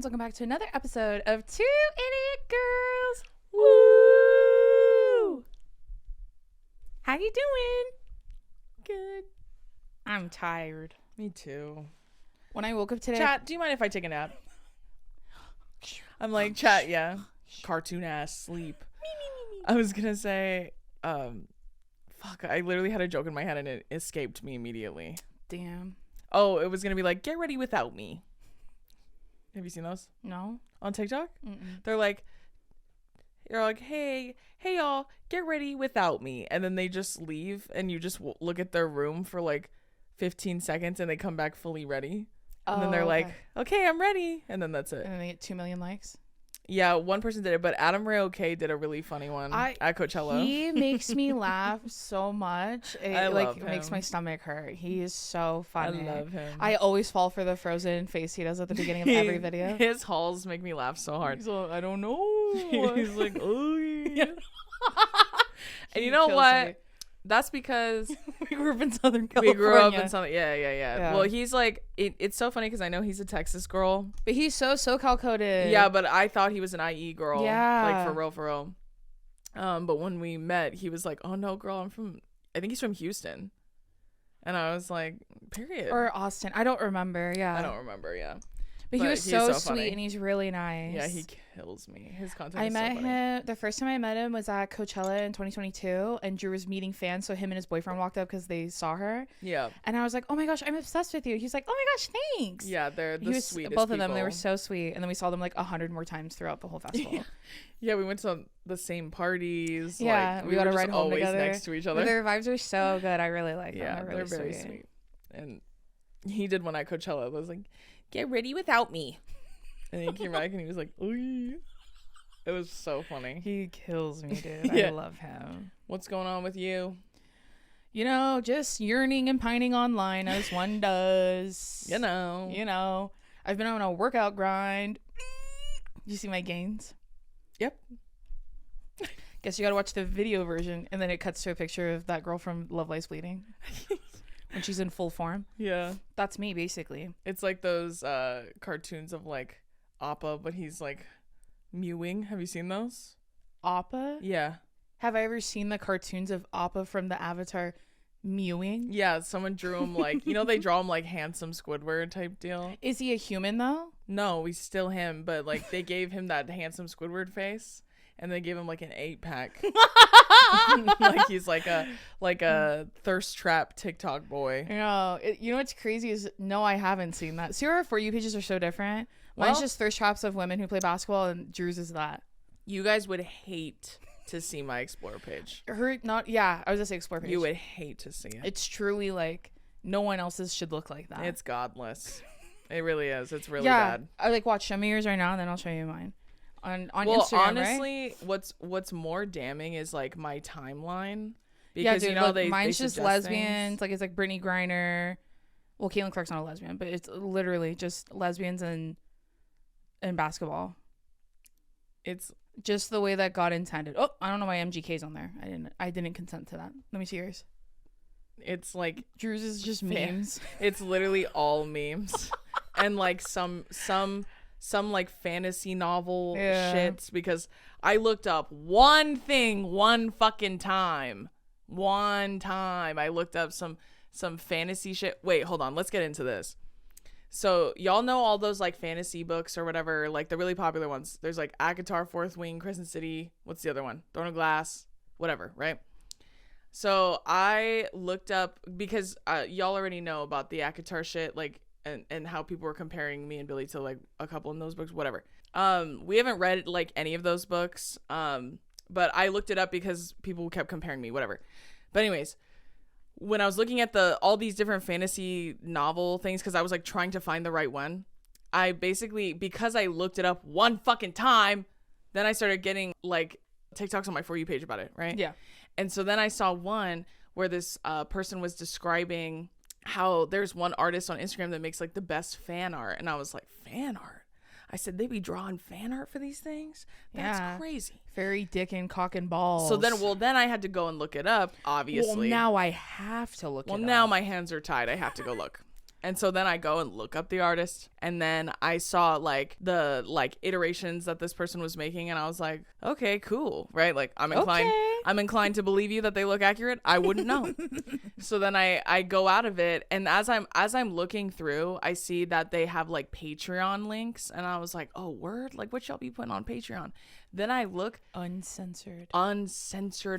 welcome back to another episode of Two Idiot Girls. Woo! How you doing? Good. I'm tired. Me too. When I woke up today... Chat, do you mind if I take a nap? I'm like, chat, yeah. Cartoon ass sleep. I was gonna say, fuck, I literally had a joke in my head and it escaped me immediately. Damn. Oh, it was gonna be like, get ready without me. Have you seen those? No. On TikTok? Mm-mm. They're like, hey y'all, get ready without me. And then they just leave and you just look at their room for like 15 seconds and they come back fully ready. And then they're like, okay, I'm ready. And then that's it. And then they get 2 million likes. Yeah, one person did it, but Adam Ray OK did a really funny one at Coachella. He makes me laugh so much. I love him. It makes my stomach hurt. He is so funny. I love him. I always fall for the frozen face he does at the beginning of every video. His hauls make me laugh so hard. He's like, I don't know. He's like, oh yeah. And you He know kills what? me. That's because we grew up in Southern California. we grew up in something. Yeah. Well, he's like, it's so funny because I know he's a Texas girl. But he's so SoCal coded. Yeah, but I thought he was an IE girl. Yeah. Like, for real. But when we met, he was like, oh no, girl, I think he's from Houston. And I was like, period. Or Austin. I don't remember. Yeah. I don't remember, yeah. But he was so sweet funny. And he's really nice. Yeah, he kills me. His content I is met so funny. him. The first time I met him was at Coachella in 2022. And Drew was meeting fans. So him and his boyfriend walked up because they saw her. Yeah. And I was like, oh my gosh, I'm obsessed with you. He's like, oh my gosh, thanks. Yeah, they're the sweetest both of them, people. they were so sweet. And then we saw them like 100 more times throughout the whole festival. Yeah, we went to the same parties. Yeah, like, we got were to ride just home always together. next to each other. But their vibes are so good. I really like them. Yeah, They're very sweet. And he did one at Coachella. I was like, get ready without me. And he came back and he was like, ooh. It was so funny. He kills me, dude. Yeah. I love him. What's going on with you? You know, just yearning and pining online as one does. You know. I've been on a workout grind. You see my gains? Yep. Guess you gotta watch the video version, and then it cuts to a picture of that girl from Love Lies Bleeding when she's in full form. Yeah. That's me, basically. It's like those cartoons of like Appa, but he's like mewing. Have you seen those? Appa? Yeah. Have I ever seen the cartoons of Appa from the Avatar mewing? Yeah, someone drew him like, they draw him like handsome Squidward type deal. Is he a human, though? No, he's still him, but like they gave him that handsome Squidward face and they gave him like an 8-pack. Like he's like a thirst trap TikTok boy. You know what's crazy is I haven't seen that. See, our For You pages are so different. Mine's just thirst traps of women who play basketball, and Drew's is that. You guys would hate to see my Explore page. I was gonna say Explore page. You would hate to see it. It's truly like no one else's should look like that. It's godless. It really is. It's really bad. bad. I watch some of yours right now, and then I'll show you mine on well, Instagram. Honestly, right? what's more damning is like my timeline. Because dude, they mine's just lesbians. Things. Like it's like Brittany Griner. Well, Caitlin Clark's not a lesbian, but it's literally just lesbians and basketball. It's just the way that God intended. Oh, I don't know why MGK's on there. I didn't consent to that. Let me see yours. It's like Drew's is just memes. It's literally all memes and like some like fantasy novel shits, because I looked up one fucking time. I looked up some fantasy shit. Wait, hold on. Let's get into this. So y'all know all those like fantasy books or whatever, like the really popular ones. There's like ACOTAR, Fourth Wing, Crescent City. What's the other one? Throne of Glass, whatever, right? So I looked up, because y'all already know about the ACOTAR shit, like, and how people were comparing me and Billy to like a couple in those books, whatever. We haven't read like any of those books, but I looked it up because people kept comparing me, whatever. But anyways, when I was looking at all these different fantasy novel things, because I was like trying to find the right one, I basically, because I looked it up one fucking time, then I started getting like TikToks on my For You page about it, right? Yeah. And so then I saw one where this person was describing how there's one artist on Instagram that makes like the best fan art, and I was like, fan art? I said, they be drawing fan art for these things? That's crazy. Fairy dick and cock and balls. So then I had to go and look it up, obviously. Well, now I have to look it up. Well, now my hands are tied. I have to go look. And so then I go and look up the artist, and then I saw like the like iterations that this person was making, and I was like, okay, cool, right? Like I'm inclined to believe you that they look accurate. I wouldn't know. So then I go out of it, and as I'm looking through, I see that they have like Patreon links, and I was like, oh word, like what y'all be putting on Patreon? Then I look, uncensored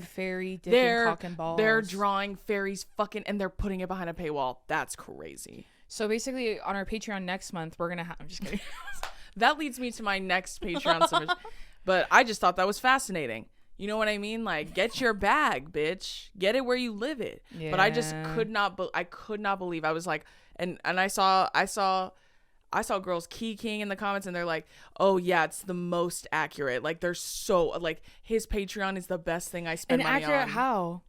fairy dipping cock and balls. They're drawing fairies fucking, and they're putting it behind a paywall. That's crazy. So basically on our Patreon next month, we're gonna have, I'm just kidding. That leads me to my next Patreon submission. But I just thought that was fascinating. You know what I mean? Like, get your bag, bitch. Get it where you live it. Yeah. But I just could not believe. I was like, and I saw girls keying in the comments, and they're like, oh yeah, it's the most accurate. Like, they're so like, his Patreon is the best thing I spend money on. And accurate how?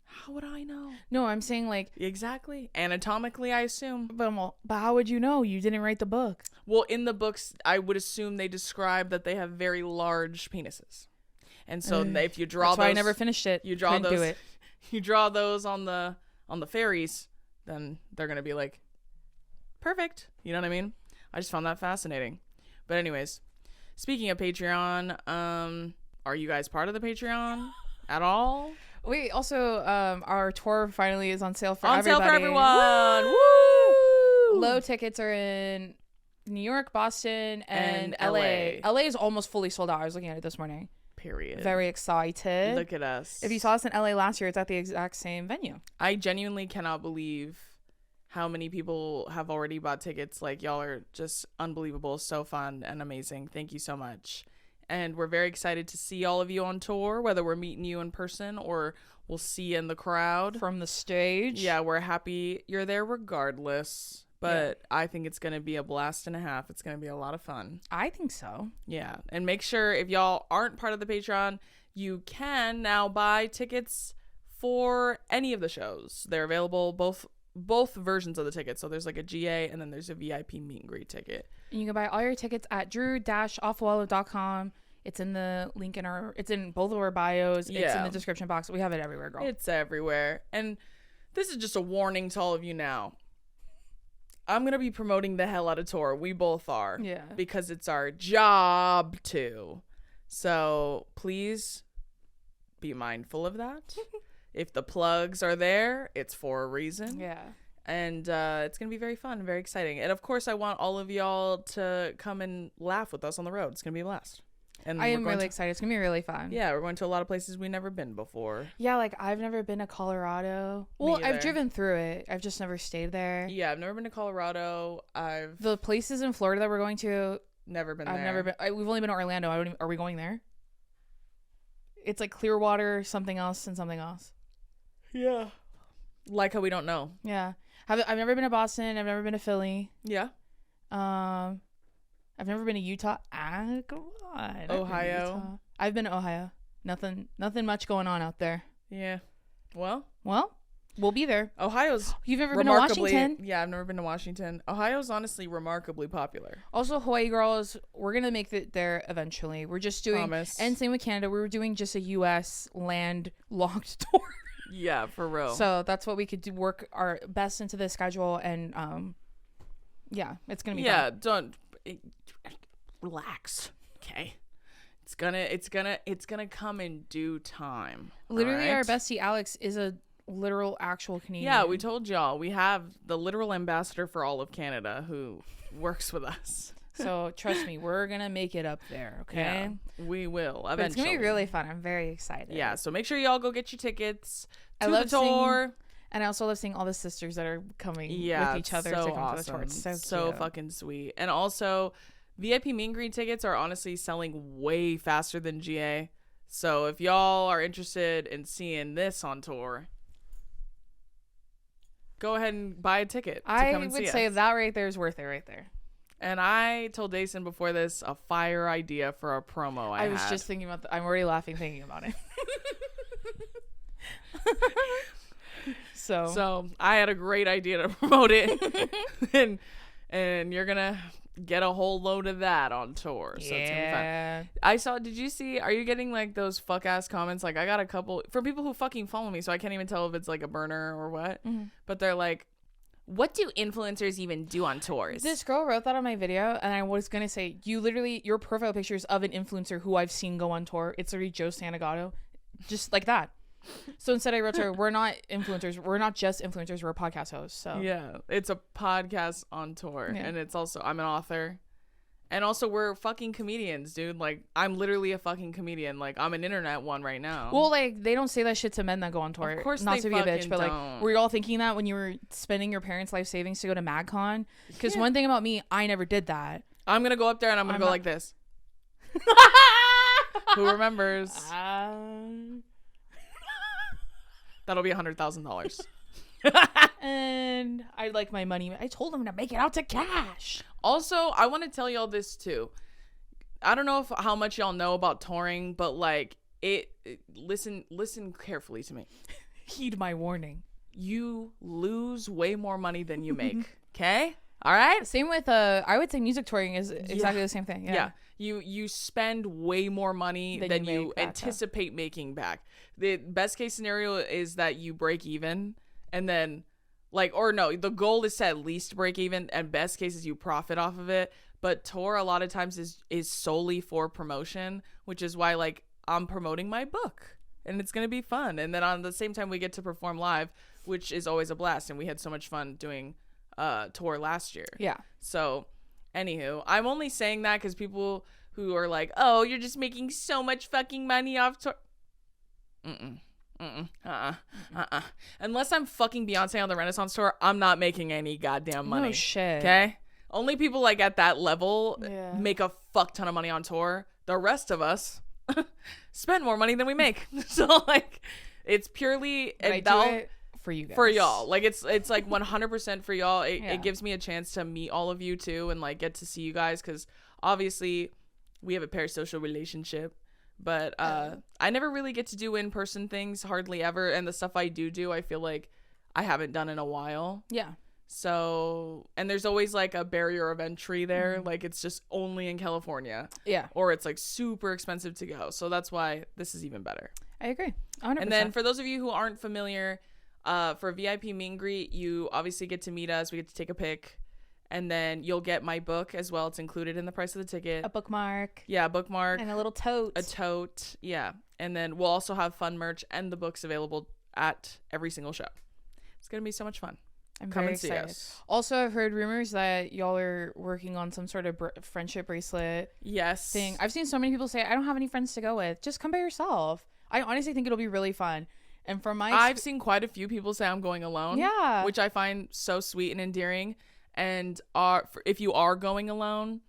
How would I know? No, I'm saying like exactly anatomically, I assume. But how would you know? You didn't write the book. Well, in the books, I would assume they describe that they have very large penises, and so if you draw that's those, why I never finished it. You draw those. Do it. You draw those on the fairies, then they're gonna be like perfect. You know what I mean? I just found that fascinating. But anyways, speaking of Patreon, are you guys part of the Patreon at all? Wait, also, our tour finally is on sale for everybody. On sale for everyone. Woo! Low tickets are in New York, Boston, and LA. LA is almost fully sold out. I was looking at it this morning. Period. Very excited. Look at us. If you saw us in LA last year, it's at the exact same venue. I genuinely cannot believe how many people have already bought tickets. Like, y'all are just unbelievable. So fun and amazing. Thank you so much. And we're very excited to see all of you on tour, whether we're meeting you in person or we'll see you in the crowd. From the stage. Yeah, we're happy you're there regardless. But yeah. I think it's going to be a blast and a half. It's going to be a lot of fun. I think so. Yeah. And make sure if y'all aren't part of the Patreon, you can now buy tickets for any of the shows. They're available both versions of the ticket. So there's like a GA and then there's a VIP meet and greet ticket. And you can buy all your tickets at drew-offwallow.com. It's in the link it's in both of our bios. Yeah. It's in the description box. We have it everywhere, girl. It's everywhere. And this is just a warning to all of you now. I'm going to be promoting the hell out of tour. We both are. Yeah. Because it's our job to. So please be mindful of that. If the plugs are there, it's for a reason. Yeah. And it's going to be very fun, very exciting. And of course, I want all of y'all to come and laugh with us on the road. It's going to be a blast. And I am really excited. It's going to be really fun. Yeah, we're going to a lot of places we've never been before. Yeah, like I've never been to Colorado. Well, I've driven through it. I've just never stayed there. Yeah, I've never been to Colorado. The places in Florida that we're going to. Never been there. I've never been. We've only been to Orlando. Are we going there? It's like Clearwater, something else, and something else. Yeah. Like how we don't know. Yeah. I've never been to Boston. I've never been to Philly. Yeah. I've never been to Utah. Come on. Ohio. I've been to Ohio. Nothing much going on out there. Yeah. Well, we'll be there. Ohio's You've never been to Washington? Yeah, I've never been to Washington. Ohio's honestly remarkably popular. Also, Hawaii girls, we're going to make it there eventually. We're just doing, Promise. And same with Canada, we were doing just a U.S. land-locked tour. Yeah, for real. So that's what we could do, work our best into the schedule, and yeah, it's going to be fun. Relax. Okay. It's gonna come in due time. Literally, right? Our bestie Alex is a literal actual Canadian. Yeah, we told y'all we have the literal ambassador for all of Canada who works with us. So trust me, we're gonna make it up there. Okay, yeah, we will eventually. But it's gonna be really fun. I'm very excited. Yeah, so make sure y'all go get your tickets to the tour. And I also love seeing all the sisters that are coming with each other to come to the tour. It's so fucking sweet. And also, VIP meet and greet tickets are honestly selling way faster than GA. So if y'all are interested in seeing this on tour, go ahead and buy a ticket to come and see us. I would say that right there is worth it right there. And I told Dason before this a fire idea for a promo I was just thinking about I'm already laughing thinking about it. So I had a great idea to promote it. and you're going to get a whole load of that on tour. So it's gonna be fun. Did you see, are you getting like those fuck ass comments? Like I got a couple from people who fucking follow me, so I can't even tell if it's like a burner or what. Mm-hmm. But they're like, what do influencers even do on tours? This girl wrote that on my video, and I was gonna say, your profile pictures of an influencer who I've seen go on tour. It's already Joe Santagato, just like that. So instead, I wrote to her, we're not influencers. We're not just influencers. We're podcast hosts. So yeah, it's a podcast on tour, and it's also I'm an author. And also, we're fucking comedians, dude. Like, I'm literally a fucking comedian. Like, I'm an internet one right now. Well, like, they don't say that shit to men that go on tour. Of course not they to be a bitch, but, don't. like, were you all thinking that when you were spending your parents' life savings to go to MagCon? Because one thing about me, I never did that. I'm going to go up there and I'm going to go like this. Who remembers? That'll be $100,000. And I like my money. I told them to make it out to cash. Also, I want to tell y'all this too. I don't know how much y'all know about touring, but like listen carefully to me. Heed my warning. You lose way more money than you make. Okay? All right? Same with I would say music touring is exactly the same thing. Yeah. You spend way more money than you anticipate making back. The best case scenario is that you break even, and then the goal is to at least break even, and best case is you profit off of it. But tour a lot of times is solely for promotion, which is why like I'm promoting my book, and it's gonna be fun. And then on the same time we get to perform live, which is always a blast, and we had so much fun doing tour last year. Yeah. So anywho, I'm only saying that because people who are like, oh, you're just making so much fucking money off tour. Unless I'm fucking Beyonce on the Renaissance tour, I'm not making any goddamn money. No shit. Okay? Only people like at that level make a fuck ton of money on tour. The rest of us spend more money than we make. So like, it's purely for you guys. For y'all. Like it's like 100% for y'all. It gives me a chance to meet all of you too and like get to see you guys, because obviously we have a parasocial relationship. But I never really get to do in-person things, hardly ever. And the stuff I do, I feel like I haven't done in a while. Yeah. So, and there's always like a barrier of entry there. Mm-hmm. Like it's just only in California. Yeah. Or it's like super expensive to go. So that's why this is even better. I agree. 100%. And then for those of you who aren't familiar, for VIP meet and greet, you obviously get to meet us. We get to take a pic. And then you'll get my book as well. It's included in the price of the ticket. A bookmark. Yeah, a bookmark. And a little tote. A tote. Yeah. And then we'll also have fun merch and the books available at every single show. It's going to be so much fun. I'm very excited. See us. Also, I've heard rumors that y'all are working on some sort of friendship bracelet thing. I've seen so many people say, I don't have any friends to go with. Just come by yourself. I honestly think it'll be really fun. And from I've seen quite a few people say I'm going alone. Yeah. Which I find so sweet and endearing. And if you are going alone,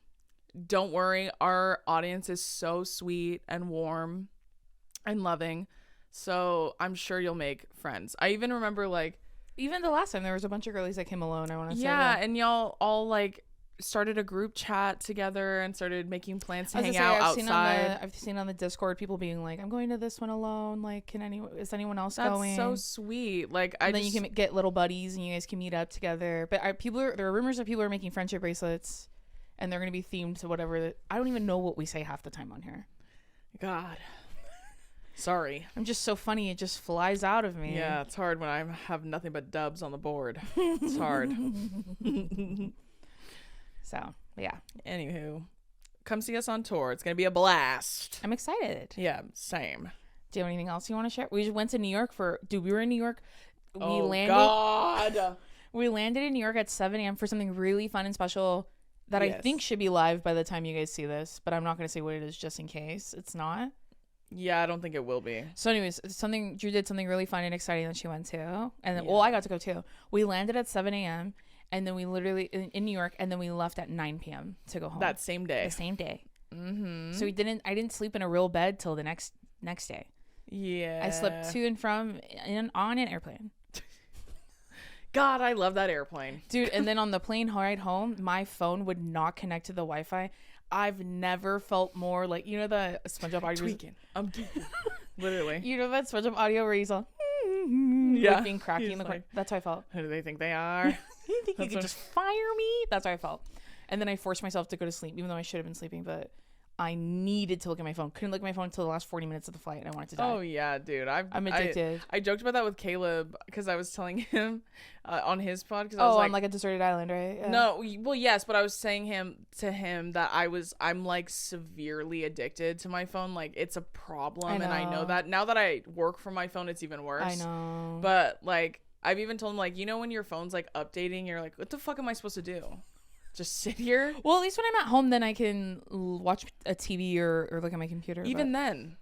don't worry. Our audience is so sweet and warm and loving. So I'm sure you'll make friends. I even remember even the last time there was a bunch of girlies that came alone. I want to say that. And y'all all started a group chat together and started making plans to hang out outside. I've seen on the Discord people being like, I'm going to this one alone. Like, is anyone else going? That's so sweet. Like, then you can get little buddies and you guys can meet up together. But there are rumors that people are making friendship bracelets and they're going to be themed to whatever. I don't even know what we say half the time on here. God. Sorry. I'm just so funny. It just flies out of me. Yeah, it's hard when I have nothing but dubs on the board. It's hard. So, yeah. Anywho, come see us on tour. It's going to be a blast. I'm excited. Yeah, same. Do you have anything else you want to share? We just went to New York we were in New York. God. We landed in New York at 7 a.m. for something really fun and special that I think should be live by the time you guys see this, but I'm not going to say what it is just in case it's not. Yeah, I don't think it will be. So anyways, Drew did something really fun and exciting that she went to. And then, I got to go too. We landed at 7 a.m. And then we literally in New York, and then we left at 9 p.m. to go home. That same day. The same day. Mm-hmm. So I didn't sleep in a real bed till the next day. Yeah. I slept to and from on an airplane. God, I love that airplane. Dude, and then on the plane ride home, my phone would not connect to the Wi-Fi. I've never felt more like, you know the SpongeBob audio? Tweaking. I'm geeking. Literally. You know that SpongeBob audio where he's all being cracky in the corner. That's how I felt. Who do they think they are? You think you could just fire me? That's how I felt. And then I forced myself to go to sleep, even though I should have been sleeping. But I needed to look at my phone. Couldn't look at my phone until the last 40 minutes of the flight, and I wanted to die. Oh yeah, dude. I'm addicted. I joked about that with Caleb because I was telling him on his pod because I Oh, was like, on like a deserted island, right? Yeah. no, well, yes, but I was saying to him that I'm like severely addicted to my phone. Like it's a problem, and I know that now that I work from my phone, it's even worse. I know. But like I've even told him, like, you know, when your phone's like updating, you're like, what the fuck am I supposed to do? Just sit here? Well, at least when I'm at home, then I can watch a TV or look at my computer. Even then.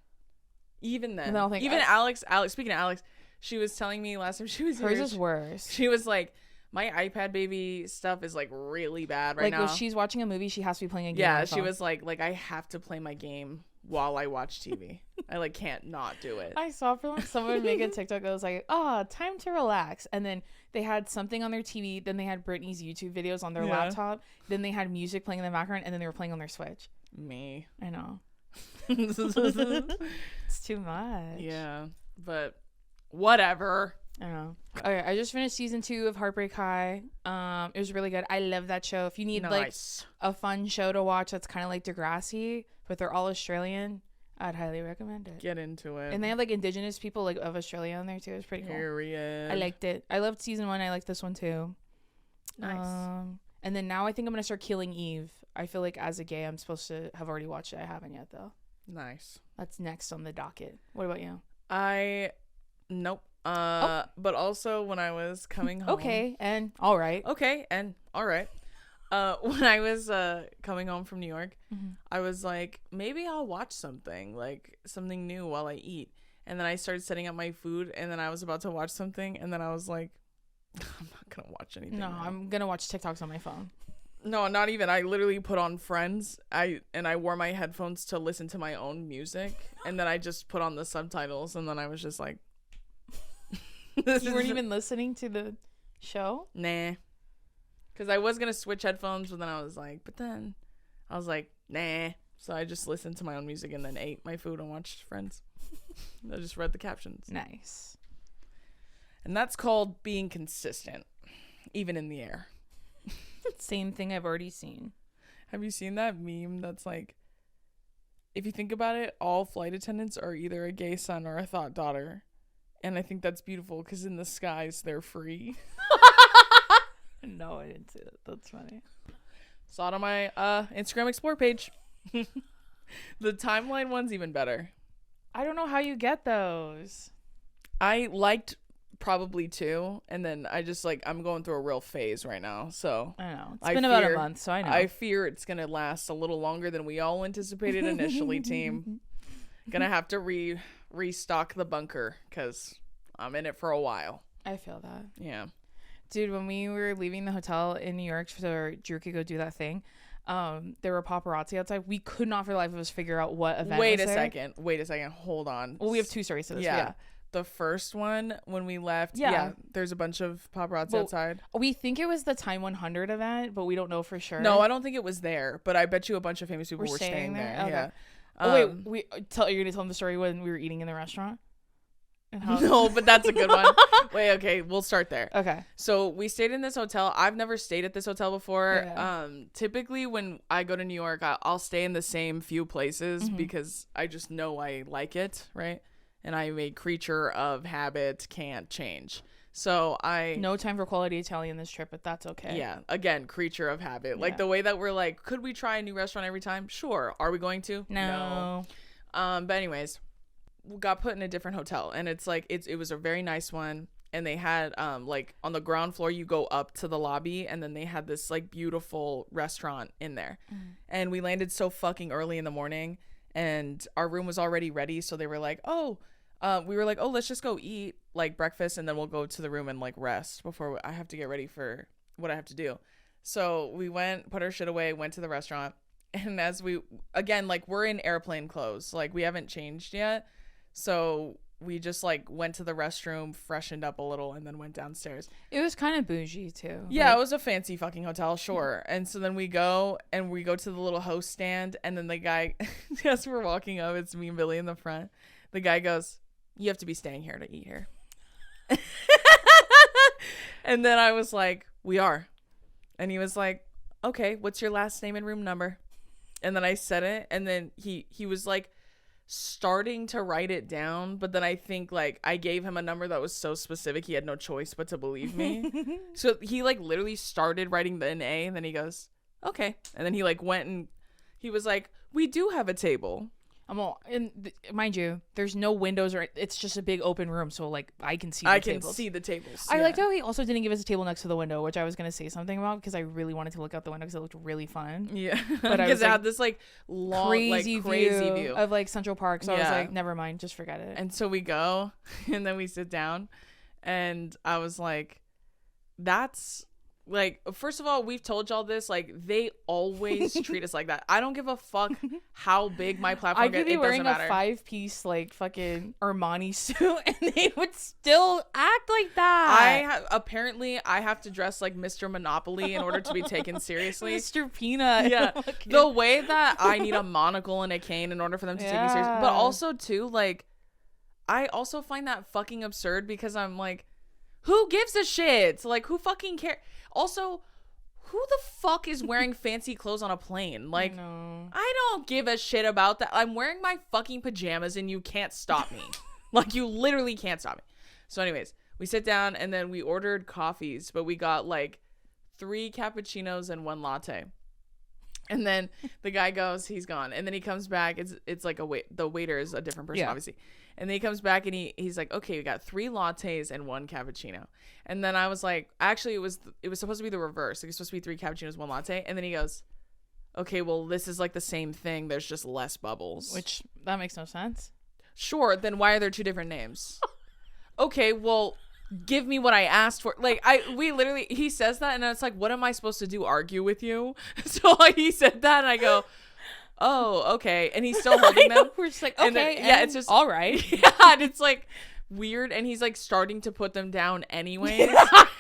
And then I'll think, even Alex, speaking of Alex, she was telling me last time she was here. Hers is worse. She was like, my iPad baby stuff is like really bad right now. Like if she's watching a movie, she has to be playing a game. Yeah, she was like I have to play my game while I watch TV. I like can't not do it. I saw for like someone make a TikTok that was like, time to relax. And then they had something on their TV. Then they had Britney's YouTube videos on their laptop. Then they had music playing in the background. And then they were playing on their Switch. Me. I know. It's too much. Yeah, but whatever. I don't know. Okay, I just finished season 2 of Heartbreak High. It was really good. I love that show. If you need like a fun show to watch that's kind of like Degrassi, but they're all Australian, I'd highly recommend it. Get into it. And they have like indigenous people like of Australia on there too. It's pretty cool. Period. I liked it. I loved season 1. I liked this one too. Nice. And then now I think I'm gonna start Killing Eve. I feel like as a gay, I'm supposed to have already watched it. I haven't yet though. Nice. That's next on the docket. What about you? Nope. But also when I was coming home. Okay, and all right. When I was coming home from New York, I was like, maybe I'll watch something new while I eat. And then I started setting up my food, and then I was about to watch something, and then I was like, I'm not gonna watch anything. No, now. I'm gonna watch TikToks on my phone. No, not even. I literally put on Friends. I wore my headphones to listen to my own music, and then I just put on the subtitles, and then I was just like, You weren't even listening to the show? Nah. Because I was going to switch headphones, but then I was like, nah. So I just listened to my own music and then ate my food and watched Friends. I just read the captions. Nice. And that's called being consistent, even in the air. Same thing I've already seen. Have you seen that meme that's like, if you think about it, all flight attendants are either a gay son or a thought daughter. And I think that's beautiful because in the skies, they're free. No, I didn't see that. That's funny. Saw it on my Instagram Explore page. The timeline one's even better. I don't know how you get those. I liked probably 2, and then I just I'm going through a real phase right now. So I know. It's been about a month, so I know. I fear it's going to last a little longer than we all anticipated initially, team. Gonna have to restock the bunker because I'm in it for a while. I feel that. Yeah. Dude, when we were leaving the hotel in New York so Drew could go do that thing, there were paparazzi outside. We could not for the life of us figure out what event Wait was a there. second. Hold on. Well, we have 2 stories to this. Yeah. Yeah. The first one, when we left, yeah there's a bunch of paparazzi outside. We think it was the Time 100 event, but we don't know for sure. No, I don't think it was there, but I bet you a bunch of famous people were staying there. Okay. Yeah. You're gonna tell them the story when we were eating in the restaurant? And how- No, but that's a good one. Wait, okay, we'll start there. Okay. So we stayed in this hotel. I've never stayed at this hotel before. Yeah. Typically when I go to New York, I'll stay in the same few places because I just know I like it, right? And I'm a creature of habit, can't change. So no time for quality Italian this trip, but that's okay. Yeah, again, creature of habit. Like the way that we're like, could we try a new restaurant every time? Sure. Are we going to? No. But anyways, we got put in a different hotel, and it's like it was a very nice one, and they had like on the ground floor you go up to the lobby, and then they had this like beautiful restaurant in there. And we landed so fucking early in the morning, and our room was already ready, so they were like, we were like, let's just go eat like breakfast, and then we'll go to the room and like rest before I have to get ready for what I have to do. So we went, put our shit away, went to the restaurant, and as we again, like, we're in airplane clothes, like we haven't changed yet, so we just like went to the restroom, freshened up a little, and then went downstairs. It was kind of bougie too. Yeah, it was a fancy fucking hotel, sure. And so then we go to the little host stand, and then the guy, as we're walking up, it's me and Billy in the front. The guy goes, "You have to be staying here to eat here." And then I was like, "We are." And he was like, "Okay, what's your last name and room number?" And then I said it, and then he was like starting to write it down, but then I think like I gave him a number that was so specific he had no choice but to believe me. So he like literally started writing the A, and then he goes, okay. And then he like went and he was like, we do have a table. Mind you, there's no windows or it's just a big open room, so like I can see. See the tables. I liked how he also didn't give us a table next to the window, which I was gonna say something about because I really wanted to look out the window because it looked really fun. Yeah, but because it had this like long, crazy view of like Central Park. So I was like, never mind, just forget it. And so we go, and then we sit down, and I was like, that's. Like, first of all, we've told y'all this. Like, they always treat us like that. I don't give a fuck how big my platform is. I could be wearing a 5-piece, like, fucking Armani suit, and they would still act like that. Apparently, I have to dress like Mr. Monopoly in order to be taken seriously. Mr. Peanut. Yeah. The way that I need a monocle and a cane in order for them to take me seriously. But also, too, like, I also find that fucking absurd because I'm like, who gives a shit? Like, who fucking cares? Also, who the fuck is wearing fancy clothes on a plane? Like, I don't give a shit about that. I'm wearing my fucking pajamas and you can't stop me. Like, you literally can't stop me. So anyways, we sit down and then we ordered coffees, but we got like 3 cappuccinos and 1 latte. And then the guy goes, he's gone. And then he comes back. It's like the waiter is a different person, obviously. And then he comes back and he's like, okay, we got 3 lattes and 1 cappuccino. And then I was like, actually, it was supposed to be the reverse. It was supposed to be 3 cappuccinos, 1 latte. And then he goes, okay, well, this is like the same thing. There's just less bubbles. Which, that makes no sense. Sure. Then why are there 2 different names? Okay, well, give me what I asked for. Like, he says that and it's like, what am I supposed to do? Argue with you? So like, he said that and I go, oh, okay. And he's still holding them. We're just like, okay. Then, it's just all right. Yeah, and it's like weird. And he's like starting to put them down anyways.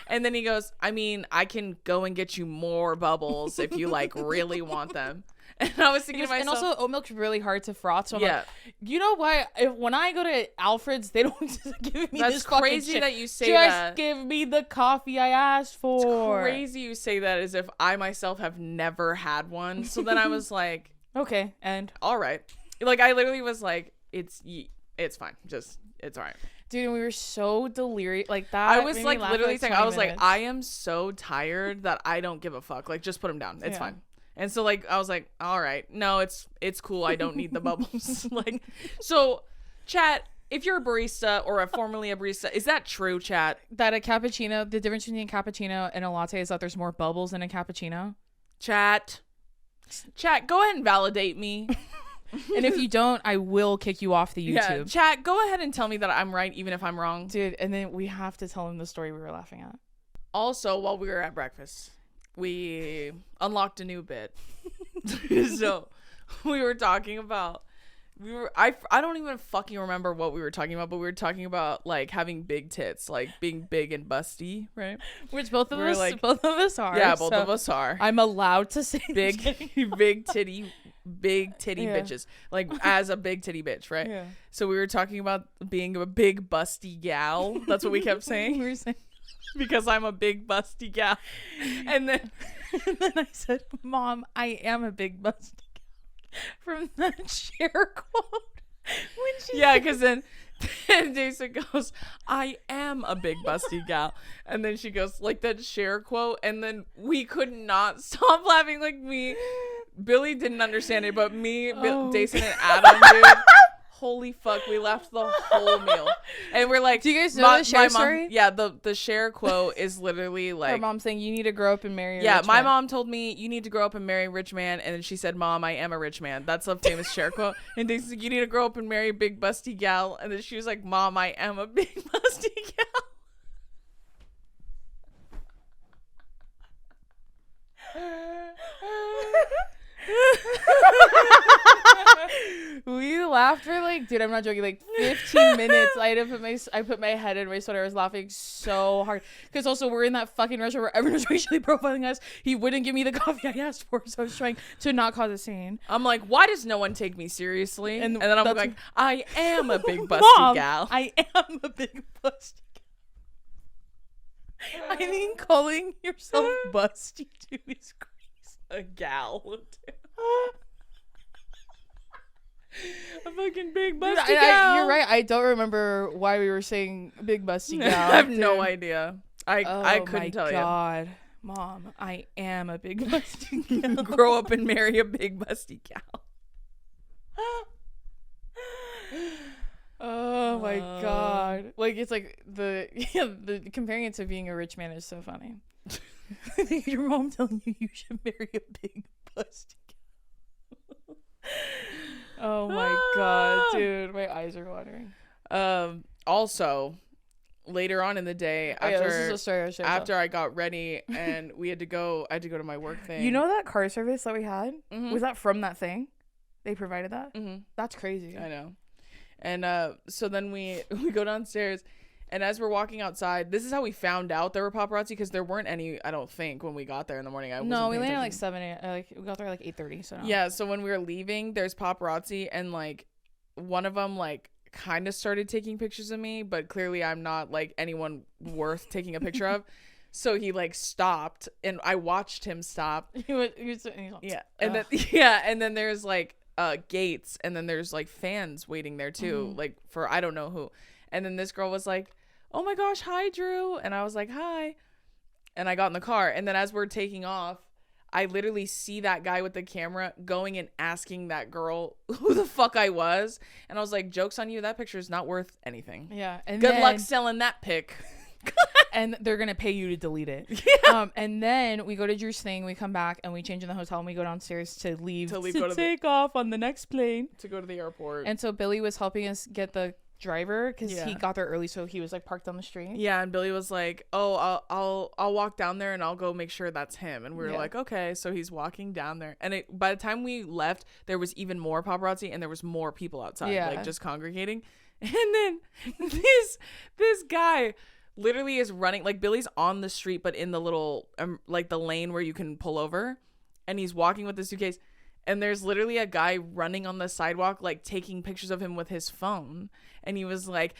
And then he goes, I mean, I can go and get you more bubbles if you like really want them. And I was thinking to myself, and also oat milk's really hard to froth. So I'm like, you know what? When I go to Alfred's, they don't just give me this fucking crazy shit. That you say just that. Just give me the coffee I asked for. It's crazy you say that as if I myself have never had one. So then I was like, okay, and all right. Like I literally was like, it's fine. Just it's all right. Dude, and we were so delirious like that. I was like literally saying, I was like, I am so tired that I don't give a fuck. Like just put them down. It's fine. And so like I was like, all right, no, it's cool. I don't need the bubbles. Like, so chat, if you're a barista or formerly a barista, is that true, chat? That a cappuccino, the difference between a cappuccino and a latte is that there's more bubbles in a cappuccino? Chat, go ahead and validate me. And if you don't, I will kick you off the YouTube. Yeah, chat, go ahead and tell me that I'm right, even if I'm wrong. Dude, and then we have to tell him the story we were laughing at. Also, while we were at breakfast, we unlocked a new bit. So we were talking about I don't even fucking remember what we were talking about, but we were talking about like having big tits, like being big and busty, right? Which both of us are. Yeah, both of us are. I'm allowed to say big titty bitches, like as a big titty bitch, right? Yeah. So we were talking about being a big busty gal. That's what we kept saying. We were saying because I'm a big busty gal. And then I said, Mom, I am a big busty gal. From that share quote. Because then Jason goes, I am a big busty gal. And then she goes, like that share quote. And then we could not stop laughing. Like Billy didn't understand it, but me, Jason, and Adam, dude. Holy fuck, we laughed the whole meal. And we're like, do you guys know the Cher story? Yeah, the Cher quote is literally like, her mom saying, you need to grow up and marry a rich man. my mom told me, you need to grow up and marry a rich man. And then she said, Mom, I am a rich man. That's a famous Cher quote. And they said, you need to grow up and marry a big busty gal. And then she was like, Mom, I am a big busty gal. We laughed for like, dude, I'm not joking, like 15 minutes. I put my head in my sweater. I was laughing so hard because also we're in that fucking restaurant where everyone's racially profiling us. He wouldn't give me the coffee I asked for, so I was trying to not cause a scene. I'm like, why does no one take me seriously? And then I'm like, I am a big busty Mom, gal. I am a big busty gal. I mean, calling yourself busty too is crazy. A gal. A fucking big Dude, busty gal. you're right. I don't remember why we were saying big busty gal. I have no idea. I couldn't my tell God. Mom, I am a big busty gal. you. Grow up and marry a big busty gal. Oh my God. Like, it's like the comparing it to being a rich man is so funny. Your mom telling you should marry a big busty gal. Oh my God, dude, my eyes are watering. Also, later on in the day, after I got ready and I had to go to my work thing. You know that car service that we had? Mm-hmm. Was that from that thing? They provided that? Mm-hmm. That's crazy. I know. And so then we go downstairs, and as we're walking outside, this is how we found out there were paparazzi, because there weren't any, I don't think, when we got there in the morning. No, we landed at like 7 a.m. Like, we got there at like 8:30. So no. Yeah, so when we were leaving, there's paparazzi, and like one of them like kind of started taking pictures of me, but clearly I'm not like anyone worth taking a picture of. So he like stopped, and I watched him stop. Yeah. And then there's like gates, and then there's like fans waiting there too, like for I don't know who. And then this girl was like, "Oh my gosh, hi Drew," and I was like, "Hi," and I got in the car, and then as we're taking off, I literally see that guy with the camera going and asking that girl who the fuck I was, and I was like, "Joke's on you, that picture is not worth anything." Yeah, and good luck selling that pic. And they're gonna pay you to delete it. Yeah. And then we go to Drew's thing, we come back, and we change in the hotel, and we go downstairs to take off on the next plane to go to the airport. And so Billy was helping us get the driver, because he got there early, so he was like parked on the street. Yeah, and Billy was like, "Oh, I'll walk down there and I'll go make sure that's him." And we were like, "Okay." So he's walking down there, and by the time we left, there was even more paparazzi, and there was more people outside, like just congregating. And then this guy literally is running, like Billy's on the street, but in the little like the lane where you can pull over, and he's walking with the suitcase, and there's literally a guy running on the sidewalk, like taking pictures of him with his phone. And he was like,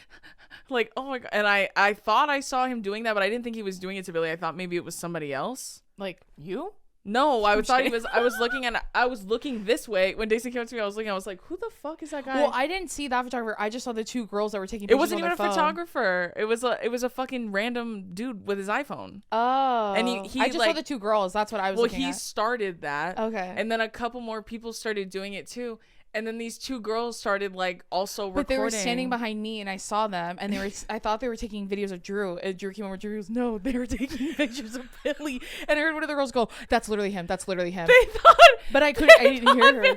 "Oh my God." And I thought I saw him doing that, but I didn't think he was doing it to Billy. I thought maybe it was somebody else. Like, you? No, I thought he was. I was looking this way when Daisy came up to me. I was like, "Who the fuck is that guy?" Well, I didn't see that photographer. I just saw the two girls that were taking pictures. It wasn't on even their a phone. photographer. It was a fucking random dude with his iPhone. Oh, and he I just saw the two girls. That's what I was. Well, looking he at. started that. Okay, and then a couple more people started doing it too. And then these two girls started like also recording. But they were standing behind me, and I saw them, and they were. I thought they were taking videos of Drew. And Drew came over. Drew goes, "No, they were taking pictures of Billy." And I heard one of the girls go, "That's literally him. That's literally him." They thought, but I couldn't. I didn't hear her. They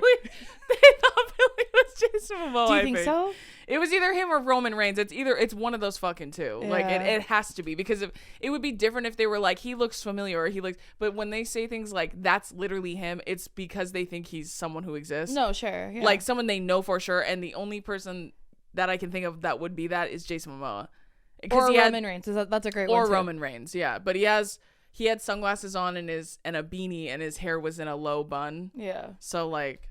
thought Billy was Jason Momoa. Do you think so? It was either him or Roman Reigns. It's one of those fucking two. Yeah. Like it has to be, because it would be different if they were like, he looks familiar, or he looks. But when they say things like that's literally him, it's because they think he's someone who exists. No, sure, yeah. Like someone they know for sure, and the only person that I can think of that would be that is Jason Momoa. Or Roman Reigns. That's a great one. Or too. Roman Reigns, yeah. But he had sunglasses on and a beanie, and his hair was in a low bun. Yeah. So like.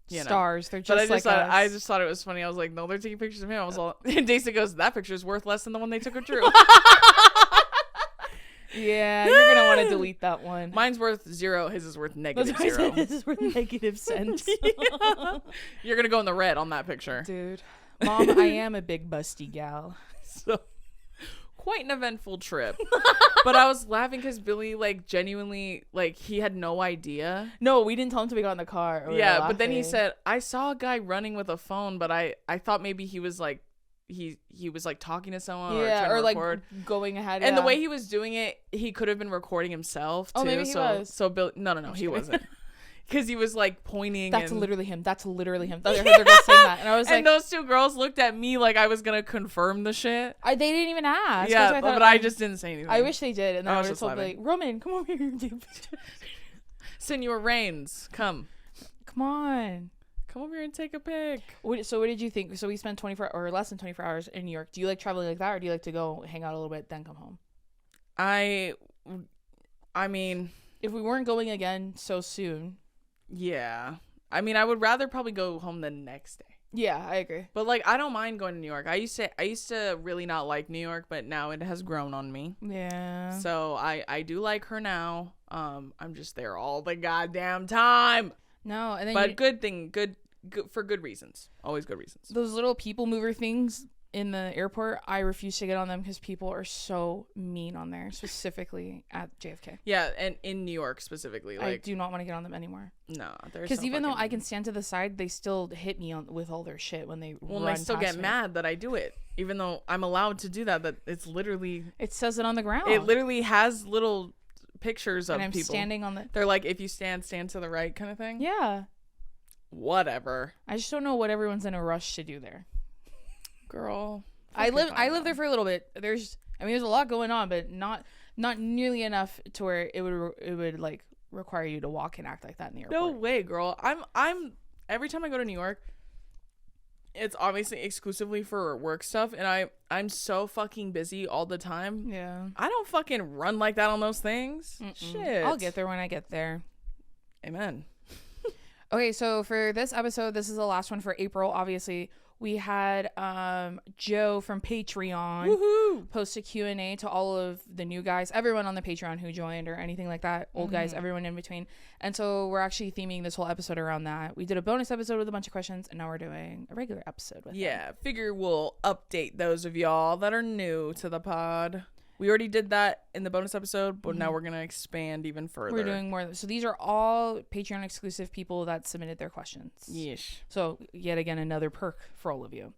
Stars, they're just but I just thought it was funny. I was like, "No, they're taking pictures of him." I was all, and Daisy goes, "That picture is worth less than the one they took of Drew." Yeah, you're gonna want to delete that one. Mine's worth 0. His is worth -0. His is worth -cents. Yeah. You're gonna go in the red on that picture, dude. Mom, I am a big busty gal. So quite an eventful trip. But I was laughing because Billy, like, genuinely, like, he had no idea. No, we didn't tell him till we got in the car. Yeah, but then he said, "I saw a guy running with a phone, but I thought maybe he was like he was like talking to someone, or like going ahead." And the way he was doing it, he could have been recording himself too. Oh, maybe he was. So Bill, no, he wasn't. Because he was like pointing. That's literally him. That's literally him. I heard their girls saying that, and I was like, and those two girls looked at me like I was gonna confirm the shit. They didn't even ask. Yeah, but I just didn't say anything. I wish they did, and then I was just like, "Roman, come over here and take pictures." Senor Reigns, come on, come over here and take a pic. So what did you think? So we spent 24 or less than 24 hours in New York. Do you like traveling like that, or do you like to go hang out a little bit then come home? I mean, if we weren't going again so soon. Yeah. I mean, I would rather probably go home the next day. Yeah, I agree. But like, I don't mind going to New York. I used to really not like New York, but now it has grown on me. Yeah. So I do like her now. I'm just there all the goddamn time. No, and then but good for good reasons. Always good reasons. Those little people mover things in the airport, I refuse to get on them because people are so mean on there, specifically at JFK. Yeah, and in New York specifically. Like, I do not want to get on them anymore. No, because even though I can stand to the side, they still hit me with all their shit when they run they still past get me. mad that I do it, even though I'm allowed to do that. But it's literally, it says it on the ground. It literally has little pictures of and I'm people standing on the. They're like, if you stand to the right, kind of thing. Yeah. Whatever. I just don't know what everyone's in a rush to do there. Girl. I live there for a little bit. There's a lot going on, but not nearly enough to where it would like require you to walk and act like that in the airport. No way, girl. I'm every time I go to New York, it's obviously exclusively for work stuff, and I'm so fucking busy all the time. Yeah. I don't fucking run like that on those things. Shit. I'll get there when I get there. Amen. Okay, so for this episode, this is the last one for April, obviously. We had Joe from Patreon post a Q&A to all of the new guys, everyone on the Patreon who joined or anything like that, old guys, everyone in between. And so we're actually theming this whole episode around that. We did a bonus episode with a bunch of questions, and now we're doing a regular episode with them. Figure we'll update those of y'all that are new to the pod. We already did that in the bonus episode, but now we're going to expand even further. We're doing more. So these are all Patreon exclusive people that submitted their questions. Yeesh. So yet again, another perk for all of you.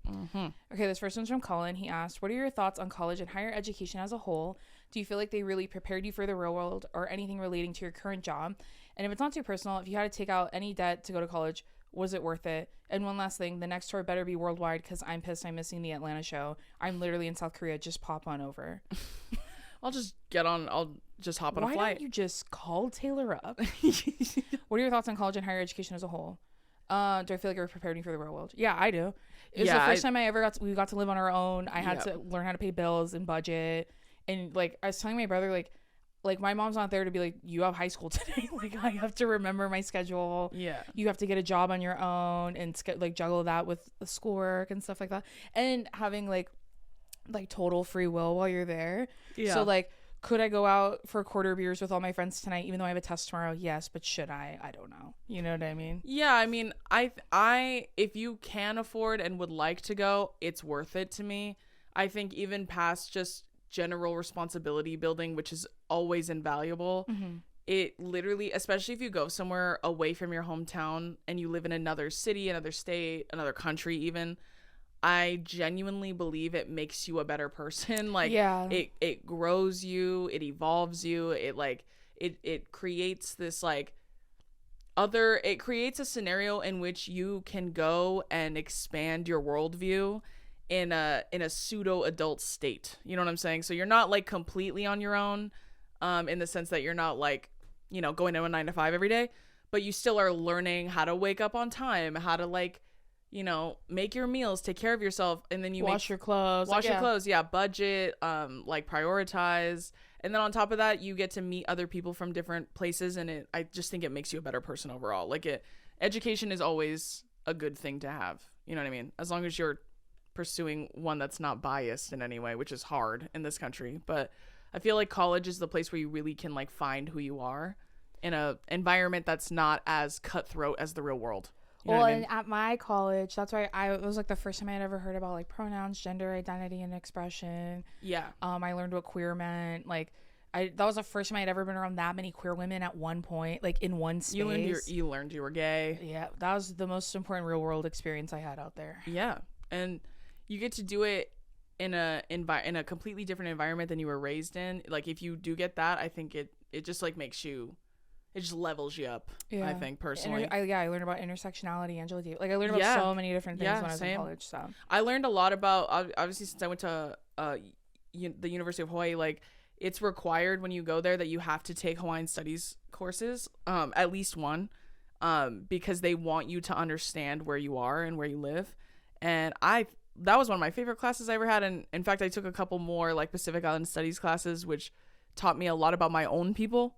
Okay, this first one's from Colin. He asked, what are your thoughts on college and higher education as a whole? Do you feel like they really prepared you for the real world or anything relating to your current job? And if it's not too personal, if you had to take out any debt to go to college, was it worth it? And one last thing, the next tour better be worldwide because I'm pissed I'm missing the Atlanta show. I'm literally in South Korea. Just pop on over. I'll just hop on a flight. Why don't you just call Taylor up? What are your thoughts on college and higher education as a whole? Do I feel like it prepared me for the real world? Yeah, I do. It was the first time we got to live on our own. I had to learn how to pay bills and budget. And like I was telling my brother, like my mom's not there to be like, you have high school today. Like I have to remember my schedule. Yeah. You have to get a job on your own and like juggle that with the schoolwork and stuff like that. And having like total free will while you're there. Yeah. So like, could I go out for quarter beers with all my friends tonight, even though I have a test tomorrow? Yes, but should I? I don't know. You know what I mean? Yeah, I mean, I if you can afford and would like to go, it's worth it to me. I think even past just general responsibility building, which is always invaluable. It literally, especially if you go somewhere away from your hometown and you live in another city, another state, another country even, I genuinely believe it makes you a better person. Like, it grows you, it evolves you, it creates this it creates a scenario in which you can go and expand your worldview in a pseudo adult state. You know what I'm saying? So you're not like completely on your own, in the sense that you're not like, you know, going to a 9 to 5 every day, but you still are learning how to wake up on time, how to like, you know, make your meals, take care of yourself, and then you wash your clothes, budget, like prioritize, and then on top of that, you get to meet other people from different places, and I just think it makes you a better person overall. Like education is always a good thing to have. You know what I mean? As long as you're pursuing one that's not biased in any way, which is hard in this country. But I feel like college is the place where you really can like find who you are in a environment that's not as cutthroat as the real world. You know what I mean? And at my college, that's why it was like the first time I had ever heard about like pronouns, gender identity, and expression. Yeah. I learned what queer meant. Like, that was the first time I'd ever been around that many queer women at one point, like in one space. You learned you were gay. Yeah, that was the most important real world experience I had out there. Yeah, and you get to do it in a completely different environment than you were raised in. Like, if you do get that, I think it just like makes you. It just levels you up, I think, personally. I learned about intersectionality, Angela Davis. Like, I learned about so many different things when I was in college. So I learned a lot about, obviously, since I went to the University of Hawaii, like, it's required when you go there that you have to take Hawaiian studies courses, at least one, because they want you to understand where you are and where you live. And that was one of my favorite classes I ever had. And in fact, I took a couple more, like, Pacific Island Studies classes, which taught me a lot about my own people.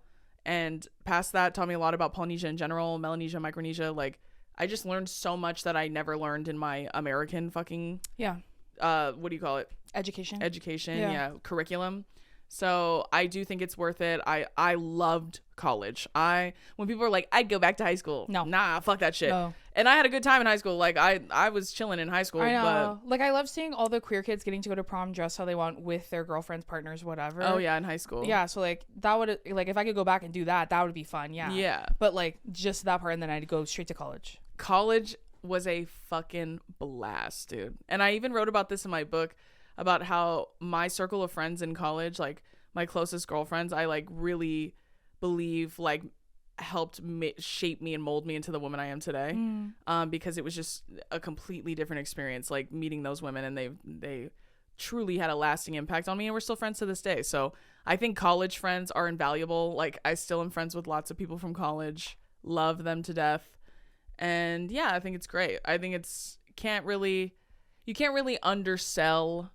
And past that, taught me a lot about Polynesia in general, Melanesia, Micronesia. Like, I just learned so much that I never learned in my American fucking what do you call it? Education, curriculum. So I do think it's worth it. I loved college. When people are like, I'd go back to high school. No. Nah, fuck that shit. No. And I had a good time in high school. Like I was chilling in high school. I know. Like I love seeing all the queer kids getting to go to prom, dress how they want with their girlfriends, partners, whatever. Oh yeah, in high school. Yeah, so like that would, like if I could go back and do that, that would be fun. Yeah. Yeah. But like just that part, and then I'd go straight to college. College was a fucking blast, dude. And I even wrote about this in my book about how my circle of friends in college, like my closest girlfriends, I like really believe like helped shape me and mold me into the woman I am today. Because it was just a completely different experience, like meeting those women, and they truly had a lasting impact on me, and we're still friends to this day. So I think college friends are invaluable. Like I still am friends with lots of people from college, love them to death. And yeah, I think it's great. I think you can't really undersell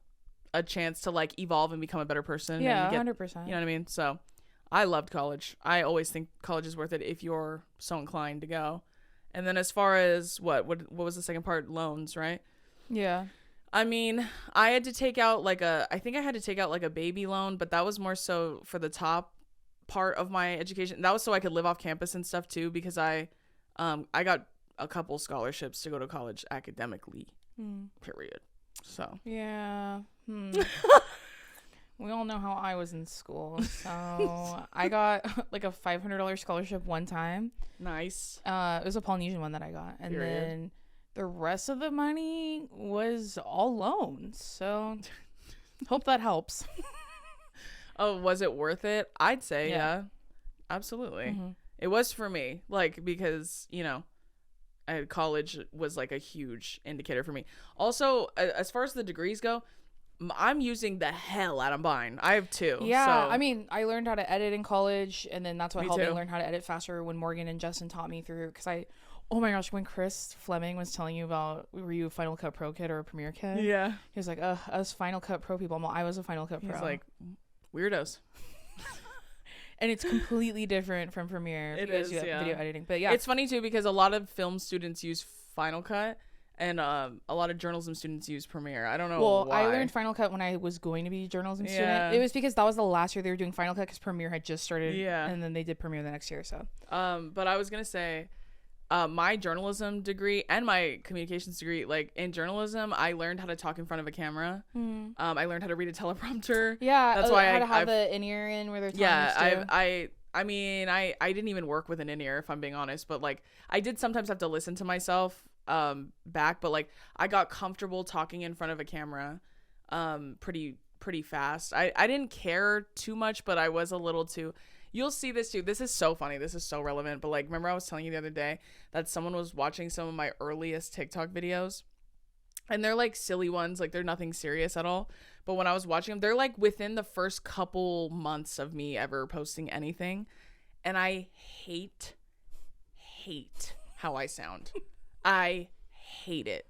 a chance to like evolve and become a better person. Yeah, and 100%. You know what I mean? So I loved college. I always think college is worth it if you're so inclined to go. And then as far as what was the second part? Loans, right? Yeah. I mean, I had to take out I think I had to take out like a baby loan, but that was more so for the top part of my education. That was so I could live off campus and stuff too, because I got a couple scholarships to go to college academically, period. So yeah. We all know how I was in school. So I got like a $500 scholarship one time. Nice. It was a Polynesian one that I got. And Period. then the rest of the money was all loans. So hope that helps. Oh, was it worth it? I'd say yeah. Absolutely. It was for me, like, because, you know, college was like a huge indicator for me. Also, as far as the degrees go, I'm using the hell out of mine. I have 2. Yeah, so. I mean, I learned how to edit in college, and then that's what Me helped me too. learn how to edit faster when Morgan and Justin taught me through. Because oh my gosh, when Chris Fleming was telling you about, were you a Final Cut Pro kid or a Premiere kid? Yeah. He was like, us Final Cut Pro people. I was a Final Cut Pro. He's like, weirdos. And it's completely different from Premiere. It because is, you have yeah. video editing. But yeah. It's funny too, because a lot of film students use Final Cut, and a lot of journalism students use Premiere. I don't know why. I learned Final Cut when I was going to be a journalism Yeah. student. It was because that was the last year they were doing Final Cut, because Premiere had just started. Yeah. And then they did Premiere the next year. So. But I was gonna say, my journalism degree and my communications degree, like in journalism, I learned how to talk in front of a camera. I learned how to read a teleprompter. Yeah, that's why I had to have I've, the in-ear in where they're telling yeah, I mean, I didn't even work with an in-ear, if I'm being honest, but like I did sometimes have to listen to myself back, but like I got comfortable talking in front of a camera pretty fast. I didn't care too much, but I was a little too. You'll see this too. This is so funny. This is so relevant. But like, remember I was telling you the other day that someone was watching some of my earliest TikTok videos, and they're like silly ones. Like they're nothing serious at all. But when I was watching them, they're like within the first couple months of me ever posting anything. And I hate how I sound. I hate it.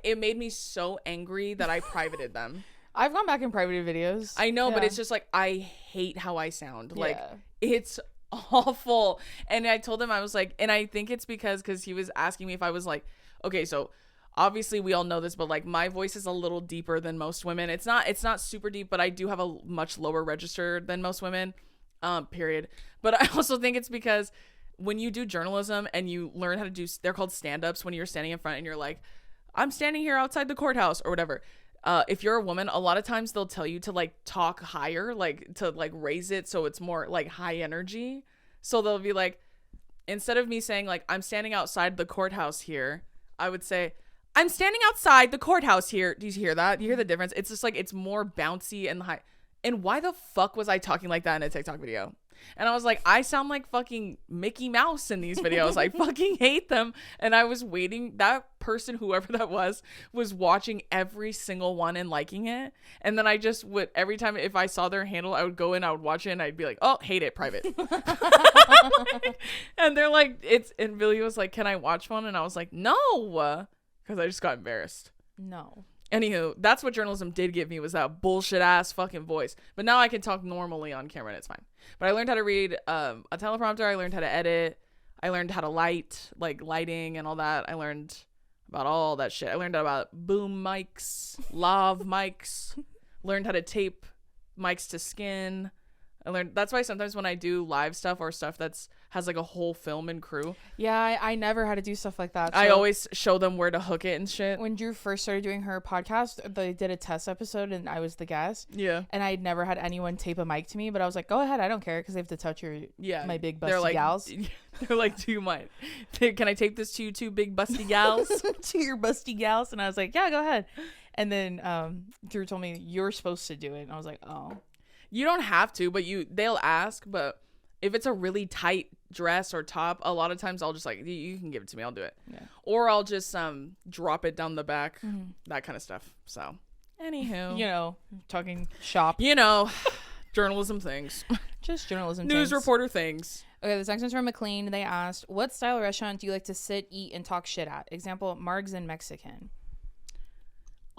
It made me so angry that I privated them. I've gone back and privated videos. I know, but Yeah. it's just like, I hate how I sound. Like, Yeah. it's awful. And I told him, I was like, and I think it's because he was asking me if I was like, okay, so obviously we all know this, but like my voice is a little deeper than most women. It's not super deep, but I do have a much lower register than most women, period. But I also think it's because when you do journalism and you learn how to do, they're called stand-ups, when you're standing in front and you're like, I'm standing here outside the courthouse or whatever. If you're a woman, a lot of times they'll tell you to like talk higher, like to like raise it so it's more like high energy. So they'll be like, instead of me saying like, I'm standing outside the courthouse here, I would say, I'm standing outside the courthouse here. Do you hear that? Do you hear the difference? It's just like, it's more bouncy and high. And why the fuck was I talking like that in a TikTok video? And I was like, I sound like fucking Mickey Mouse in these videos. I fucking hate them. And I was waiting. That person, whoever that was watching every single one and liking it. And then I just would, every time if I saw their handle, I would go in, I would watch it, and I'd be like, oh, hate it, private. And they're like, and Billy was like, can I watch one? And I was like, no, because I just got embarrassed. No. Anywho, that's what journalism did give me, was that bullshit ass fucking voice. But now I can talk normally on camera and it's fine. But I learned how to read a teleprompter. I learned how to edit. I learned how to lighting and all that. I learned about all that shit. I learned about boom mics, lav mics. Learned how to tape mics to skin. I learned that's why sometimes when I do live stuff or stuff that's has like a whole film and crew, Yeah, I never had to do stuff like that. I So always show them where to hook it and shit. when Drew first started doing her podcast, they did a test episode and I was the guest. Yeah. And I'd never had anyone tape a mic to me, but I was like, go ahead, I don't care because they have to touch my big busty gals. They're like, do you mind? Can I tape this to you two big busty gals? To your busty gals. And I was like, yeah, go ahead. And then Drew told me you're supposed to do it. And I was like, oh. You don't have to, but they'll ask. But if it's a really tight dress or top, a lot of times I'll just like, you can give it to me, I'll do it. Yeah. Or I'll just drop it down the back, that kind of stuff. So anywho, talking shop, journalism things, just journalism news things. Reporter things. Okay, this next one's from McLean. They asked, what style of restaurant do you like to sit, eat, and talk shit at? Example, Marg's and Mexican.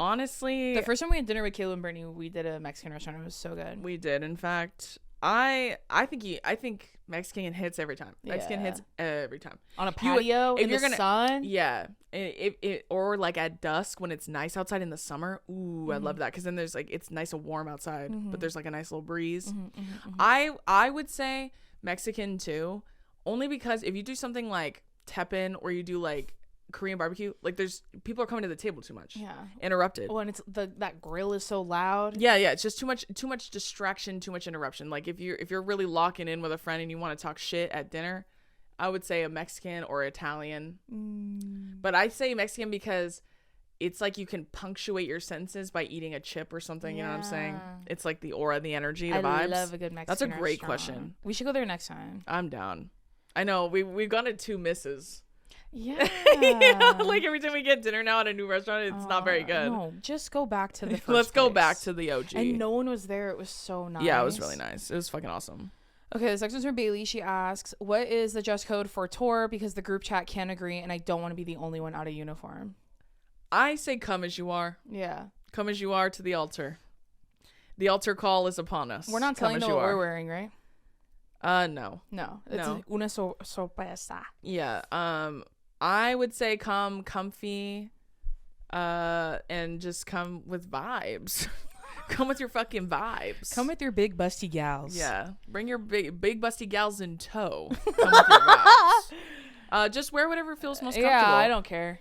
Honestly, the first time we had dinner with Caleb and Brittany, we did a Mexican restaurant. It was so good. We did. In fact, I think Mexican hits every time. Mexican hits every time. On a patio in the sun? Yeah. Or like at dusk when it's nice outside in the summer. Ooh, I love that. Because then there's like, it's nice and warm outside, but there's like a nice little breeze. I would say Mexican too. Only because if you do something like teppan or you do like Korean barbecue, like there's people are coming to the table too much. Yeah. Interrupted. Oh, and it's that grill is so loud. Yeah, it's just too much distraction, too much interruption. Like if you're really locking in with a friend and you want to talk shit at dinner, I would say a Mexican or Italian. But I say Mexican because it's like you can punctuate your sentences by eating a chip or something, you know what I'm saying? It's like the aura, the energy, the vibes. I love a good Mexican That's a great restaurant. question. We should go there next time. I'm down. I know, we've gone to 2 misses. Yeah. Like every time we get dinner now at a new restaurant, it's not very good. No, just go back to the first Let's go place. back to the OG. And no one was there. It was so nice. Yeah, it was really nice. It was fucking awesome. Okay, this next one's from Bailey. She asks, what is the dress code for tour? Because the group chat can't agree and I don't want to be the only one out of uniform. I say come as you are. Yeah. Come as you are to the altar. The altar call is upon us. We're not telling them what we're wearing, right? No. No. It's una sorpresa. Yeah. I would say come comfy, and just come with vibes. Come with your fucking vibes. Come with your big busty gals. Yeah. Bring your big busty gals in tow. Come with your vibes. Just wear whatever feels most comfortable. Yeah, I don't care.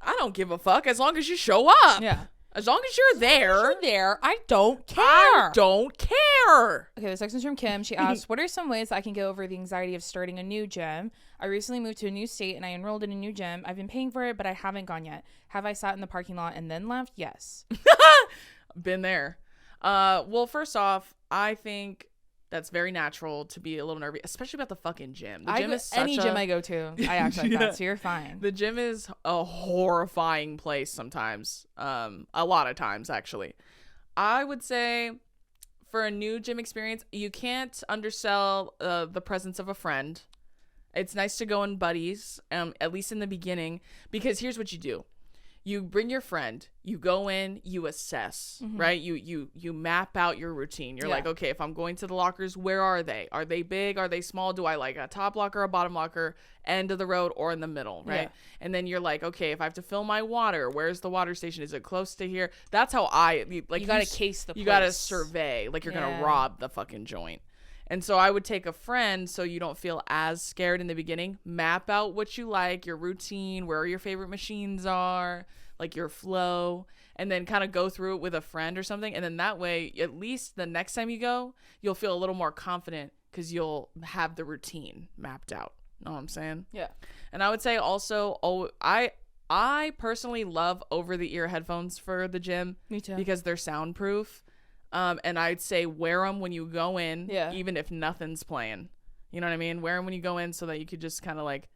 I don't give a fuck as long as you show up. Yeah. As long as you're there. I don't care. I don't care. Okay, this next one's from Kim. She asked, what are some ways I can get over the anxiety of starting a new gym? I recently moved to a new state and I enrolled in a new gym. I've been paying for it, but I haven't gone yet. Have I sat in the parking lot and then left? Yes. Been there. Well, first off, I think that's very natural to be a little nervous, especially about the fucking gym. The gym is such any gym I go to, I act like that, so you're fine. The gym is a horrifying place sometimes. A lot of times, actually. I would say for a new gym experience, you can't undersell the presence of a friend. It's nice to go in buddies, at least in the beginning, because here's what you do. You bring your friend, you go in, you assess, right? You map out your routine. You're like, okay, if I'm going to the lockers, where are they? Are they big? Are they small? Do I like a top locker, a bottom locker, end of the road, or in the middle, right? Yeah. And then you're like, okay, if I have to fill my water, where's the water station? Is it close to here? That's how you gotta case the place. You gotta survey, like you're gonna rob the fucking joint. And so I would take a friend so you don't feel as scared in the beginning. Map out what you like, your routine, where your favorite machines are, like your flow, and then kind of go through it with a friend or something. And then that way, at least the next time you go, you'll feel a little more confident because you'll have the routine mapped out. Know what I'm saying? Yeah. And I would say also, I personally love over-the-ear headphones for the gym. Me too. Because they're soundproof. And I'd say wear them when you go in, even if nothing's playing. You know what I mean? Wear them when you go in so that you could just kind of like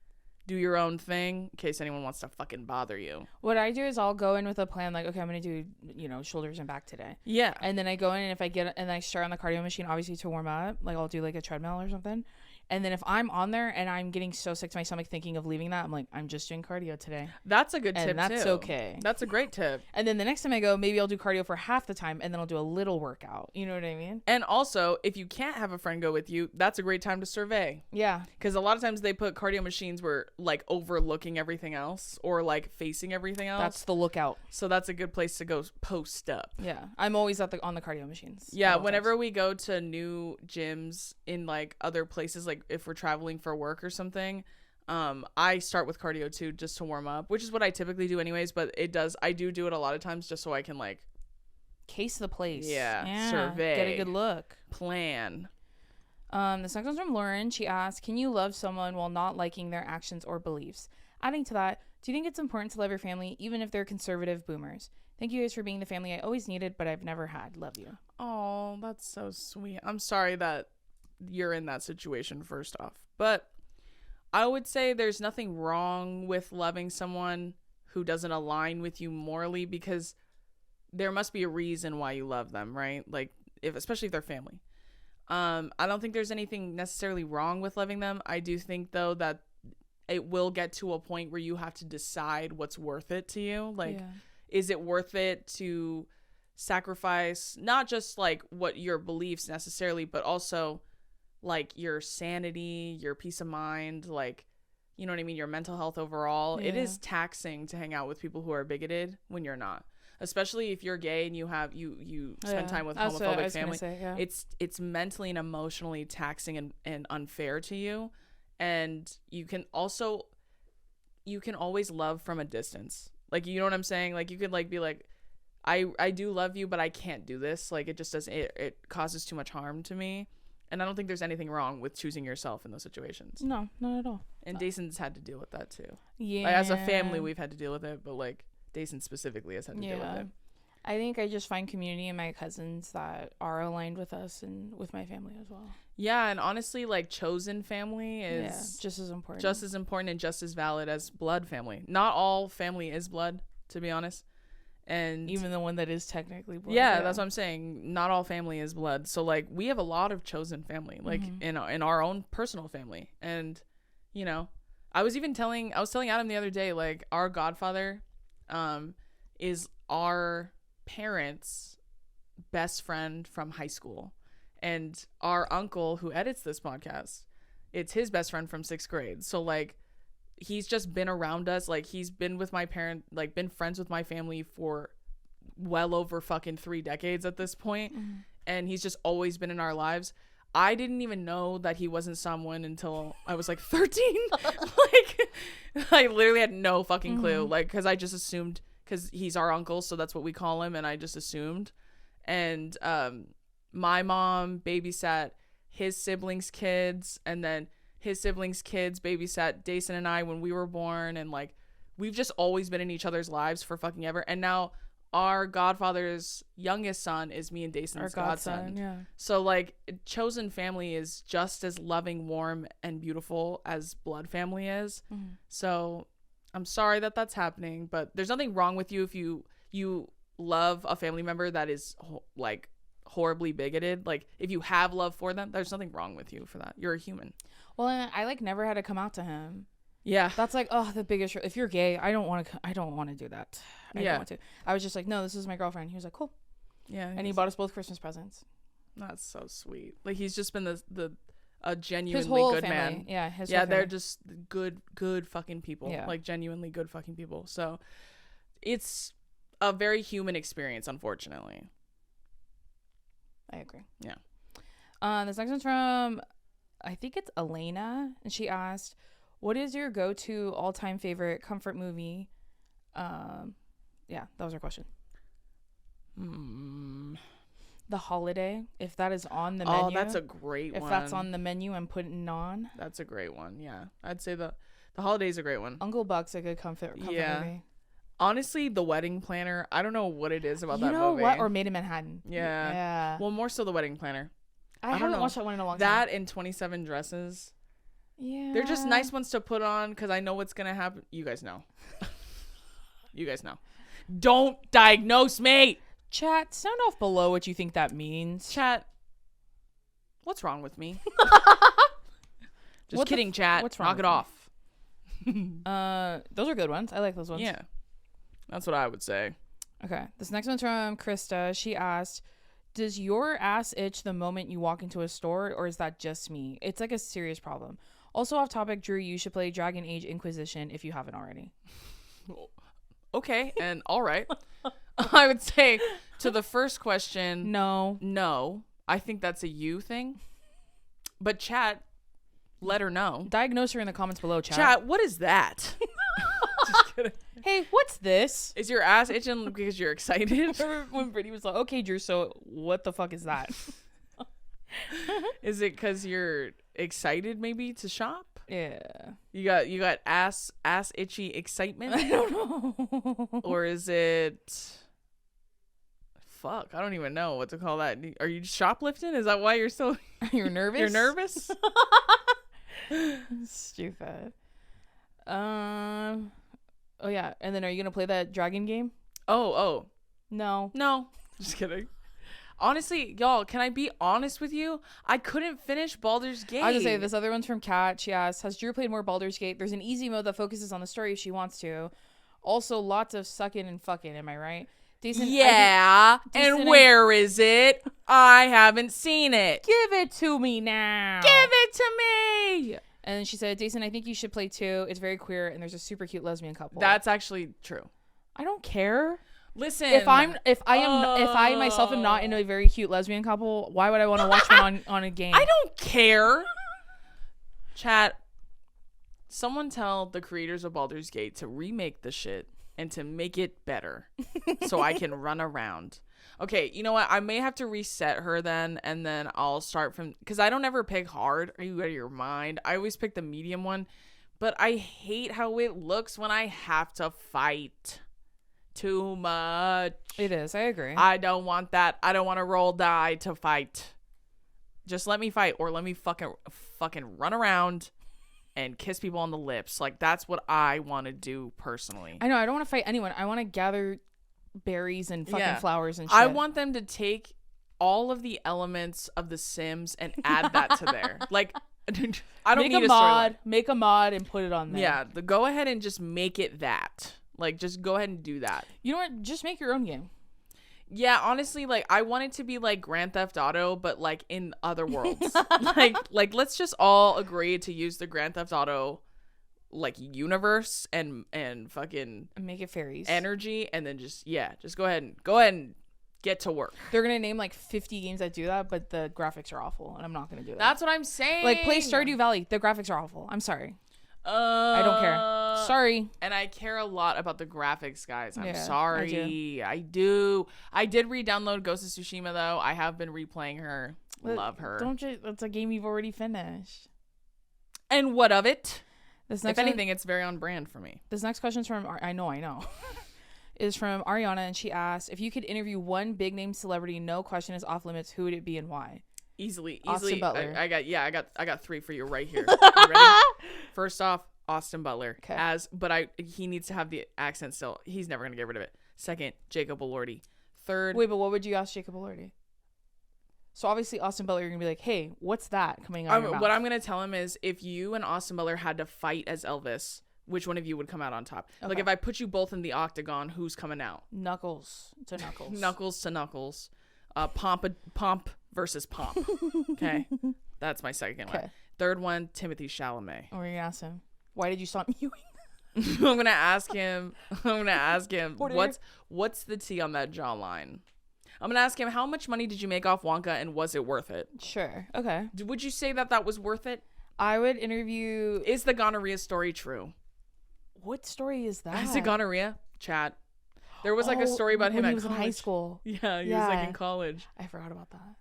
do your own thing in case anyone wants to fucking bother you. What I do is I'll go in with a plan like, okay, I'm going to do, shoulders and back today. Yeah. And then I go in and if I start on the cardio machine, obviously to warm up, like I'll do like a treadmill or something. And then if I'm on there and I'm getting so sick to my stomach thinking of leaving that, I'm like, I'm just doing cardio today. That's a good tip, and that's too. okay. That's a great tip. And then the next time I go, maybe I'll do cardio for half the time and then I'll do a little workout. You know what I mean? And also, if you can't have a friend go with you, that's a great time to survey. Yeah. Because a lot of times they put cardio machines where like overlooking everything else or like facing everything else. That's the lookout. So that's a good place to go post up. Yeah. I'm always on the cardio machines. Yeah. Whenever we go to new gyms in like other places, like if we're traveling for work or something, I start with cardio too, just to warm up, which is what I typically do anyways, but I do it a lot of times just so I can like case the place. Yeah. Survey. Get a good look. Plan. This next one's from Lauren. She asked, can you love someone while not liking their actions or beliefs? Adding to that, do you think it's important to love your family even if they're conservative boomers? Thank you guys for being the family I always needed, but I've never had. Love you. Oh, that's so sweet. I'm sorry that you're in that situation, first off. But I would say there's nothing wrong with loving someone who doesn't align with you morally, because there must be a reason why you love them, right? Like, especially if they're family. I don't think there's anything necessarily wrong with loving them. I do think, though, that it will get to a point where you have to decide what's worth it to you. Like, is it worth it to sacrifice not just like what your beliefs necessarily, but also like your sanity, your peace of mind, like, you know what I mean, your mental health overall. It is taxing to hang out with people who are bigoted when you're not, especially if you're gay and you have you spend time with homophobic family. It's mentally and emotionally taxing and unfair to you. And you can always love from a distance. Like, you know what I'm saying? Like, you could like be like, I do love you, but I can't do this. Like, it just doesn't, it causes too much harm to me. And I don't think there's anything wrong with choosing yourself in those situations. No, not at all. And Dayson's had to deal with that too. Yeah. Like, as a family, we've had to deal with it, but like Dayson specifically has had to deal with it. I think I just find community in my cousins that are aligned with us and with my family as well. Yeah, and honestly, like, chosen family is just as important. Just as important and just as valid as blood family. Not all family is blood, to be honest. And even the one that is technically blood. Yeah, that's what I'm saying. Not all family is blood. So like, we have a lot of chosen family, like in our own personal family. And, you know, I was telling Adam the other day, like, our godfather is our parents' best friend from high school. And our uncle who edits this podcast, it's his best friend from 6th grade. So like, he's just been around us. Like, he's been with my parent, like, been friends with my family for well over fucking 3 decades at this point. And he's just always been in our lives. I didn't even know that he wasn't someone until I was like 13. Like, I literally had no fucking clue. Like, because I just assumed, because he's our uncle, so that's what we call him, and I just assumed. And my mom babysat his siblings' kids, and then his siblings' kids babysat Dayson and I when we were born. And like, we've just always been in each other's lives for fucking ever. And now our godfather's youngest son is me and Dayson's godson. Yeah. So like, chosen family is just as loving, warm, and beautiful as blood family is. So I'm sorry that that's happening, but there's nothing wrong with you if you love a family member that is like horribly bigoted. Like, if you have love for them, there's nothing wrong with you for that. You're a human. Well, and I like never had to come out to him. Yeah. That's like, oh, the biggest, if you're gay, I don't want to do that. I don't want to. I was just like, no, this is my girlfriend. He was like, cool. Yeah. And he bought us both Christmas presents. That's so sweet. Like, he's just been a genuinely his whole good family. man. Yeah. They're just good fucking people. Yeah. Like, genuinely good fucking people. So it's a very human experience, unfortunately. I agree. Yeah. This next one's from, I think it's Elena, and she asked, what is your go-to all-time favorite comfort movie? Yeah, that was her question. The Holiday, if that is on the menu. Oh, that's a great one. If that's on the menu, I'm putting it on. That's a great one. Yeah, I'd say the Holiday is a great one. Uncle Buck's a good comfort movie. Honestly, The Wedding Planner, I don't know what it is about that movie. You know what? Or Made in Manhattan. Yeah. Well, more so The Wedding Planner. I haven't watched that one in a long time. That and 27 Dresses. Yeah. They're just nice ones to put on because I know what's going to happen. You guys know. You guys know. Don't diagnose me. Chat, sound off below what you think that means. Chat, what's wrong with me? Just kidding, chat. What's wrong Knock with it me? off. Those are good ones. I like those ones. Yeah. That's what I would say. Okay. This next one's from Krista. She asked, does your ass itch the moment you walk into a store, or is that just me? It's like a serious problem. Also off topic, Drew, you should play Dragon Age Inquisition if you haven't already. Okay, and all right. I would say to the first question, no. I think that's a you thing. But chat, let her know. Diagnose her in the comments below, chat. Chat, what is that? Just kidding. Hey, what's this? Is your ass itching because you're excited? When Brittany was like, okay, Drew, so what the fuck is that? Is it because you're excited maybe to shop? Yeah. You got ass itchy excitement? I don't know. Or is it... Fuck, I don't even know what to call that. Are you shoplifting? Is that why you're so... You're nervous? You're nervous? Stupid. Oh, yeah. And then are you going to play that dragon game? Oh. No. Just kidding. Honestly, y'all, can I be honest with you? I couldn't finish Baldur's Gate. I was going to say, this other one's from Kat. She asked, has Drew played more Baldur's Gate? There's an easy mode that focuses on the story if she wants to. Also, lots of sucking and fucking, am I right? Decent. Yeah. And where is it? I haven't seen it. Give it to me now. Give it to me. And she said, Jason, I think you should play too. It's very queer, and there's a super cute lesbian couple. That's actually true. I don't care. Listen, if I myself am not in a very cute lesbian couple, why would I want to watch one on a game? I don't care. Chat, someone tell the creators of Baldur's Gate to remake the shit and to make it better so I can run around. Okay, you know what? I may have to reset her then, and then I'll start from... Because I don't ever pick hard. Are you out of your mind? I always pick the medium one. But I hate how it looks when I have to fight too much. It is. I agree. I don't want that. I don't want to roll die to fight. Just let me fight, or let me fucking run around and kiss people on the lips. Like, that's what I want to do personally. I know. I don't want to fight anyone. I want to gather berries and fucking flowers and shit. I want them to take all of the elements of The Sims and add that to there. Like, I don't need a mod. Make a mod and put it on there. Yeah, go ahead and just make it that. Like, just go ahead and do that. You know what? Just make your own game. Yeah, honestly, like, I want it to be like Grand Theft Auto, but like in other worlds. like let's just all agree to use the Grand Theft Auto like universe and fucking make it fairies energy, and then just go ahead and get to work. They're gonna name like 50 games that do that, but the graphics are awful, and I'm not gonna do that. That's what I'm saying. Like, play Stardew Valley. The graphics are awful. I'm sorry. I don't care. Sorry. And I care a lot about the graphics, guys. I'm Yeah, sorry. I do. I did re-download Ghost of Tsushima though. I have been replaying her. Love her. That's a game you've already finished. And what of it? This next if anything, it's very on brand for me. This next question's from I know. Is from Ariana, and she asked, if you could interview one big name celebrity, no question is off limits, who would it be and why? Easily. Austin Butler. I got 3 for you right here. You ready? First off, Austin Butler. Okay. But he needs to have the accent still. He's never gonna get rid of it. Second, Jacob Elordi. Third. Wait, but what would you ask Jacob Elordi? So obviously Austin Butler, you're gonna be like, hey, what's that coming out of your mouth? What I'm gonna tell him is, if you and Austin Butler had to fight as Elvis, which one of you would come out on top? Okay. Like, if I put you both in the octagon, who's coming out? Knuckles to Knuckles. Knuckles to Knuckles. Pomp versus Pomp. Okay, that's my second one. Third one, Timothee Chalamet. What were you gonna ask him? Why did you stop mewing? I'm gonna ask him. What's the tea on that jawline? I'm gonna ask him, how much money did you make off Wonka, and was it worth it? Sure. Okay. Would you say that was worth it? I would interview. Is the gonorrhea story true? What story is that? Is it gonorrhea? Chat. There was like a story about him when at he was college. in high school. Yeah, he was like in college. I forgot about that.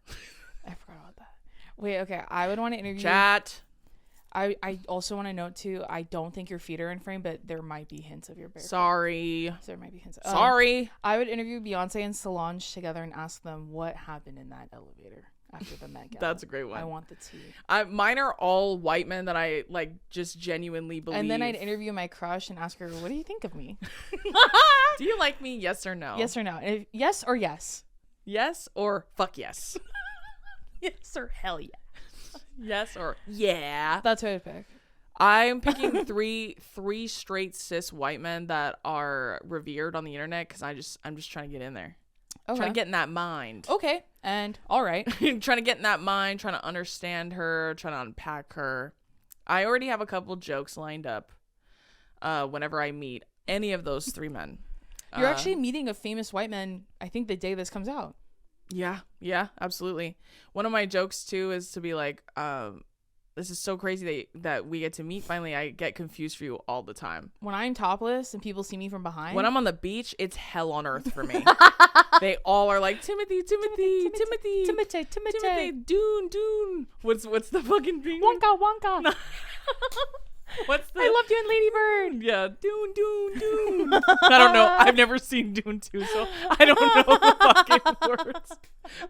Wait, okay. I would want to interview. Chat. I also want to note too, I don't think your feet are in frame, but there might be hints of your bare. Sorry. So there might be hints. Sorry. I would interview Beyonce and Solange together and ask them what happened in that elevator after the Met Gala. That's a great one. I want the tea. Mine are all white men that I like just genuinely believe. And then I'd interview my crush and ask her, what do you think of me? Do you like me? Yes or no? Yes or no? Yes or yes? Yes or fuck yes? Yes or hell yeah? Yes or yeah. That's what I'd pick. I'm picking three straight cis white men that are revered on the internet because I'm just trying to get in there. Okay. Trying to get in that mind. Okay. And all right. Trying to get in that mind, trying to understand her, trying to unpack her. I already have a couple jokes lined up whenever I meet any of those three men. You're actually meeting a famous white man, I think, the day this comes out. Yeah, absolutely. One of my jokes too is to be like, this is so crazy that we get to meet finally. I get confused for you all the time. When I'm topless and people see me from behind. When I'm on the beach, it's hell on earth for me. They all are like, Timothy, Dune. What's the fucking thing? Wonka. What's the? I loved you in Lady Bird. Yeah, Dune. I don't know. I've never seen Dune 2, so I don't know the fucking words.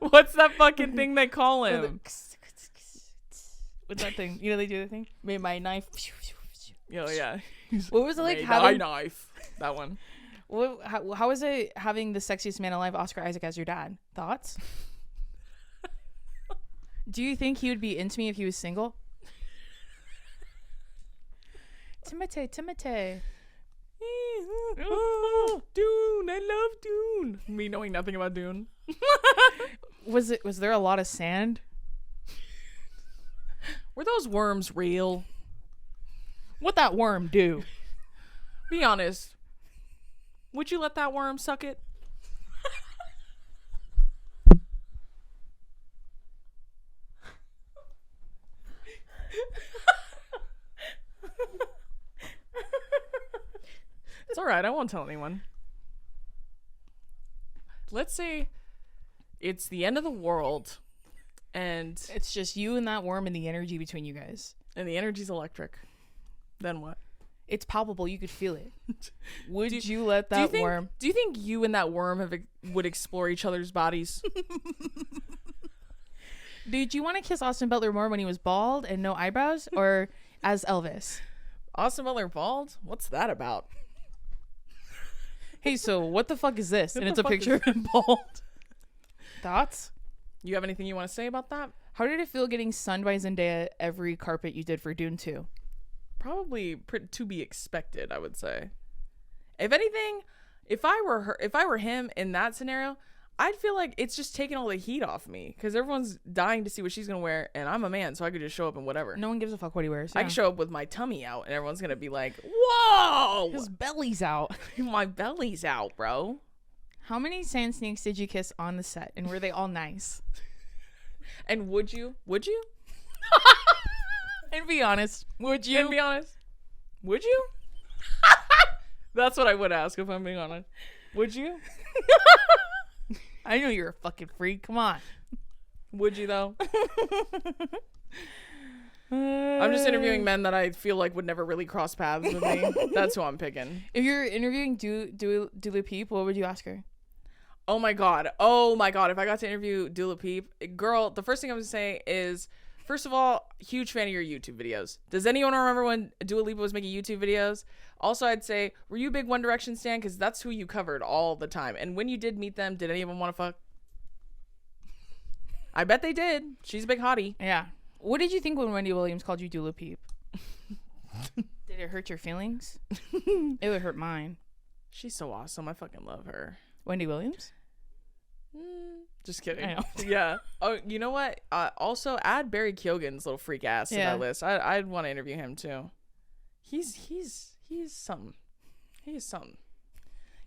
What's that fucking thing they call him? What's that thing? You know they do the thing? Made my knife. Oh yeah. What was it like Made having my knife? That one. How is it having the sexiest man alive, Oscar Isaac, as your dad? Thoughts? Do you think he would be into me if he was single? Timothee. Oh, Dune. I love Dune. Me knowing nothing about Dune. Was there a lot of sand? Were those worms real? What that worm do? Be honest. Would you let that worm suck it? It's alright, I won't tell anyone. Let's say it's the end of the world and It's just you and that worm and the energy between you guys. the energy's electric. Then what? It's palpable. You could feel it. Would you let that worm? Do you think you and that worm would explore each other's bodies? Dude, do you want to kiss Austin Butler more when he was bald and no eyebrows, or as Elvis? Austin Butler bald? What's that about? Hey, so what the fuck is this? What And the it's a fuck picture of him bald. Thoughts? You have anything you want to say about that? How did it feel getting sunned by Zendaya every carpet you did for Dune 2? Probably to be expected, I would say. If anything, if I were him in that scenario, I'd feel like it's just taking all the heat off me because everyone's dying to see what she's gonna wear, and I'm a man, so I could just show up in whatever. No one gives a fuck what he wears. I can show up with my tummy out, and everyone's gonna be like, "Whoa, His belly's out." my belly's out, bro." How many sand snakes did you kiss on the set, and were they all nice? And would you? And be honest, would you? And be honest, would you? That's what I would ask if I'm being honest. Would you? I know you're a fucking freak. Come on. Would you though? I'm just interviewing men that I feel like would never really cross paths with me. That's who I'm picking. If you're interviewing Dua Peep, what would you ask her? Oh my god. If I got to interview Dua Peep, girl, the first thing I'm gonna say is, first of all, huge fan of your YouTube videos. Does anyone remember when Dua Lipa was making YouTube videos? Also, I'd say, were you a big One Direction stan? Because that's who you covered all the time. And when you did meet them, did any of them want to fuck? I bet they did. She's a big hottie. Yeah. What did you think when Wendy Williams called you Dua Peep? Did it hurt your feelings? It would hurt mine. She's so awesome. I fucking love her. Wendy Williams? Just kidding. I know. Yeah. Oh, you know what? Also, add Barry Keoghan's little freak ass to that list. I'd want to interview him too. He's something. He is something.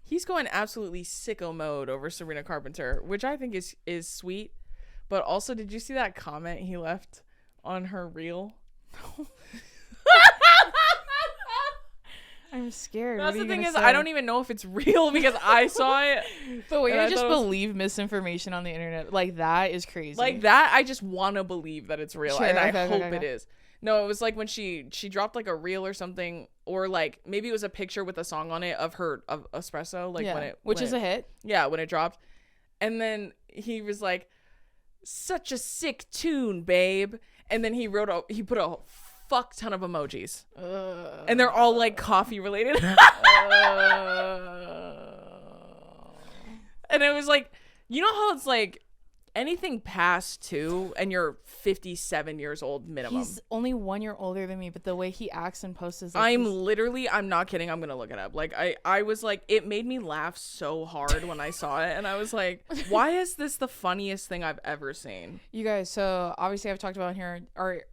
He's going absolutely sicko mode over Sabrina Carpenter, which I think is sweet. But also, did you see that comment he left on her reel? I'm scared. That's the thing is, I don't even know if it's real because I saw it. The way I just believe misinformation on the internet like that is crazy. Like that, I just want to believe that it's real, Sure, and I okay, hope okay. it is. No, it was like when she dropped like a reel or something, or like maybe it was a picture with a song on it of her of Espresso, like which is a hit. Yeah, when it dropped, and then he was like, "Such a sick tune, babe," and then he put a fuck ton of emojis, and they're all like coffee related. And it was like, you know how it's like anything past 2 and you're 57 years old minimum. He's only 1 year older than me, but the way he acts and posts is I'm not kidding. I'm gonna look it up. Like I was like, it made me laugh so hard when I saw it, and I was like, why is this the funniest thing I've ever seen? You guys, so obviously I've talked about here,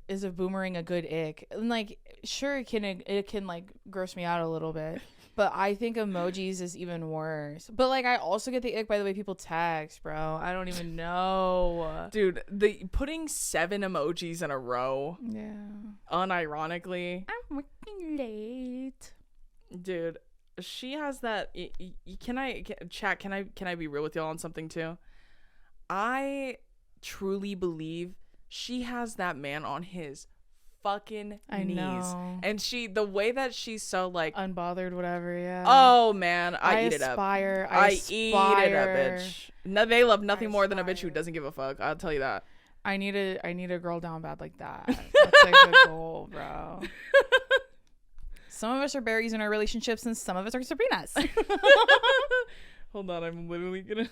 is a boomerang a good ick? And like, sure, it can like gross me out a little bit. But I think emojis is even worse. But like, I also get the ick by the way people text, bro. I don't even know. Dude, the putting 7 emojis in a row. Yeah. Unironically. I'm working late. Dude, she has that. Can I be real with y'all on something too? I truly believe she has that man on his fucking knees. Know. And the way that she's so like unbothered, whatever. Yeah. Oh man, I eat it up. I eat it up, bitch. No, they love nothing more than a bitch who doesn't give a fuck. I'll tell you that. I need a girl down bad like that. That's like the goal, bro. Some of us are berries in our relationships, and some of us are Sabrinas. Hold on, I'm literally gonna.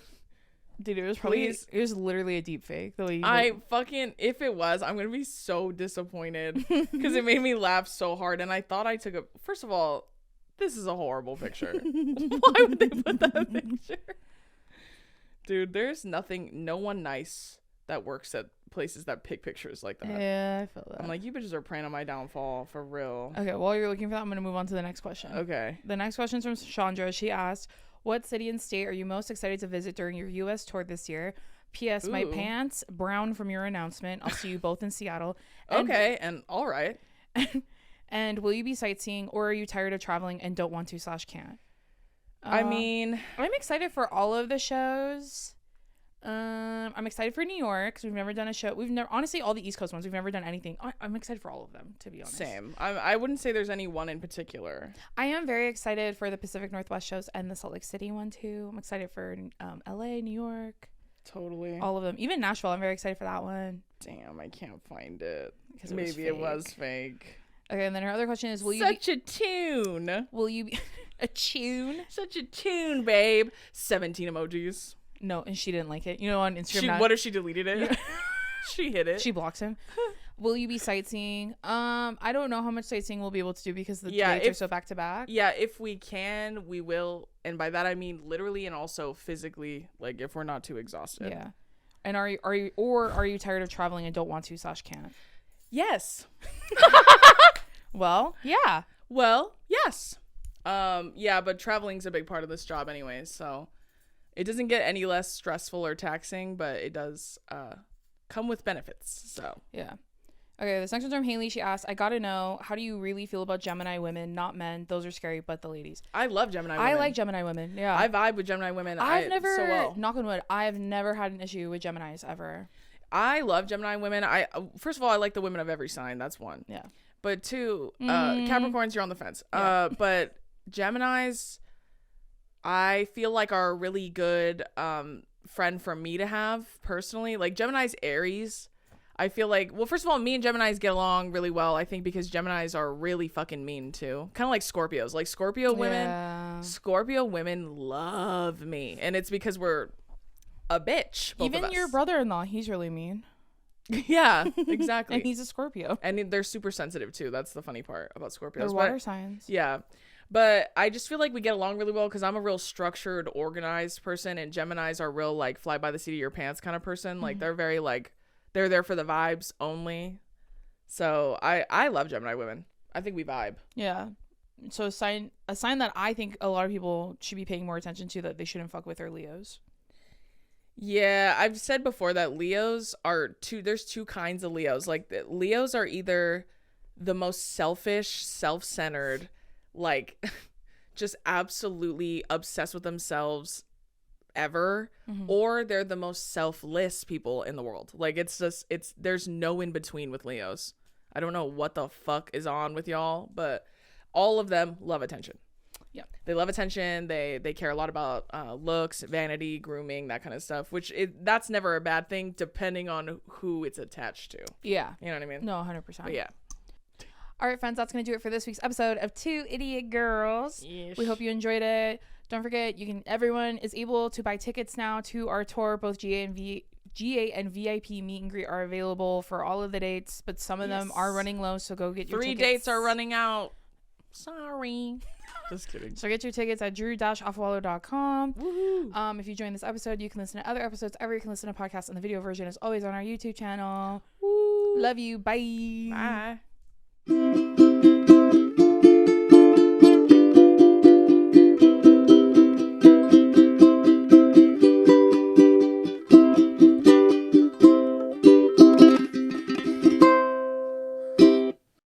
Dude, it was literally a deep fake. The way if it was, I'm gonna be so disappointed because it made me laugh so hard, and I thought I took first of all, this is a horrible picture. Why would they put that picture? Dude, there's no one nice that works at places that pick pictures like that. Yeah, I feel that. I'm like, you bitches are preying on my downfall for real. Okay, while you're looking for that, I'm gonna move on to the next question. Okay. The next question is from Chandra. She asked, what city and state are you most excited to visit during your U.S. tour this year? P.S. My pants brown from your announcement. I'll see you both in Seattle. Okay, and all right. And will you be sightseeing, or are you tired of traveling and don't want to / can't? I mean, I'm excited for all of the shows. I'm excited for New York because we've never done a show. Honestly, all the East Coast ones, we've never done anything. I'm excited for all of them, to be honest. Same. I wouldn't say there's any one in particular. I am very excited for the Pacific Northwest shows and the Salt Lake City one too. I'm excited for LA, New York. Totally. All of them. Even Nashville, I'm very excited for that one. Damn, I can't find it. Because maybe it was fake. Okay, and then her other question is, will you Such a tune. Will you be a tune? Such a tune, babe. 17 emojis. No, and she didn't like it. You know, on Instagram. What if she deleted it? Yeah. She hit it. She blocks him. Will you be sightseeing? I don't know how much sightseeing we'll be able to do because the dates are so back to back. Yeah, if we can, we will. And by that I mean literally and also physically, like if we're not too exhausted. Yeah. And are you tired of traveling and don't want to / can't? Yes. Well, yeah. Well, yes. Yeah, but traveling's a big part of this job anyways, so it doesn't get any less stressful or taxing, but it does come with benefits. So yeah. Okay, this next one's from Haley. She asked, I gotta know, how do you really feel about Gemini women? Not men. Those are scary, but the ladies. I love Gemini women. I like Gemini women. Yeah. I vibe with Gemini women. Knock on wood, I've never had an issue with Geminis ever. I love Gemini women. First of all, I like the women of every sign. That's one. Yeah. But 2, Capricorns, you're on the fence. Yeah. But Geminis, I feel like are a really good friend for me to have personally. Like Gemini's Aries, I feel like, well, first of all, me and Geminis get along really well, I think, because Geminis are really fucking mean too. Kind of like Scorpios. Like Scorpio women love me. And it's because we're a bitch. Even your brother-in-law, he's really mean. Yeah, exactly. And he's a Scorpio. And they're super sensitive too. That's the funny part about Scorpios. They're water signs. Yeah. But I just feel like we get along really well because I'm a real structured, organized person, and Geminis are real like fly by the seat of your pants kind of person. Like they're very like, they're there for the vibes only. So I love Gemini women. I think we vibe. Yeah. So a sign that I think a lot of people should be paying more attention to that they shouldn't fuck with are Leos. Yeah, I've said before that Leos are there's 2 kinds of Leos. Like Leos are either the most selfish, self-centered, like just absolutely obsessed with themselves ever, or they're the most selfless people in the world. Like there's no in between with Leos. I don't know what the fuck is on with y'all, but all of them love attention. Yeah, they love attention. They care a lot about looks, vanity, grooming, that kind of stuff, which that's never a bad thing depending on who it's attached to. Yeah, you know what I mean? No, 100%. But yeah. All right, friends, that's going to do it for this week's episode of 2 Idiot Girls. Yeesh. We hope you enjoyed it. Don't forget, everyone is able to buy tickets now to our tour, both GA and GA and VIP meet and greet are available for all of the dates, but some of them are running low, so go get your 3 tickets. dates are running out. Sorry. Just kidding. So get your tickets at drew-offwallow.com. Woohoo. If you join this episode, you can listen to other episodes. You can listen to podcasts, and the video version is always on our YouTube channel. Woo. Love you. Bye. Bye.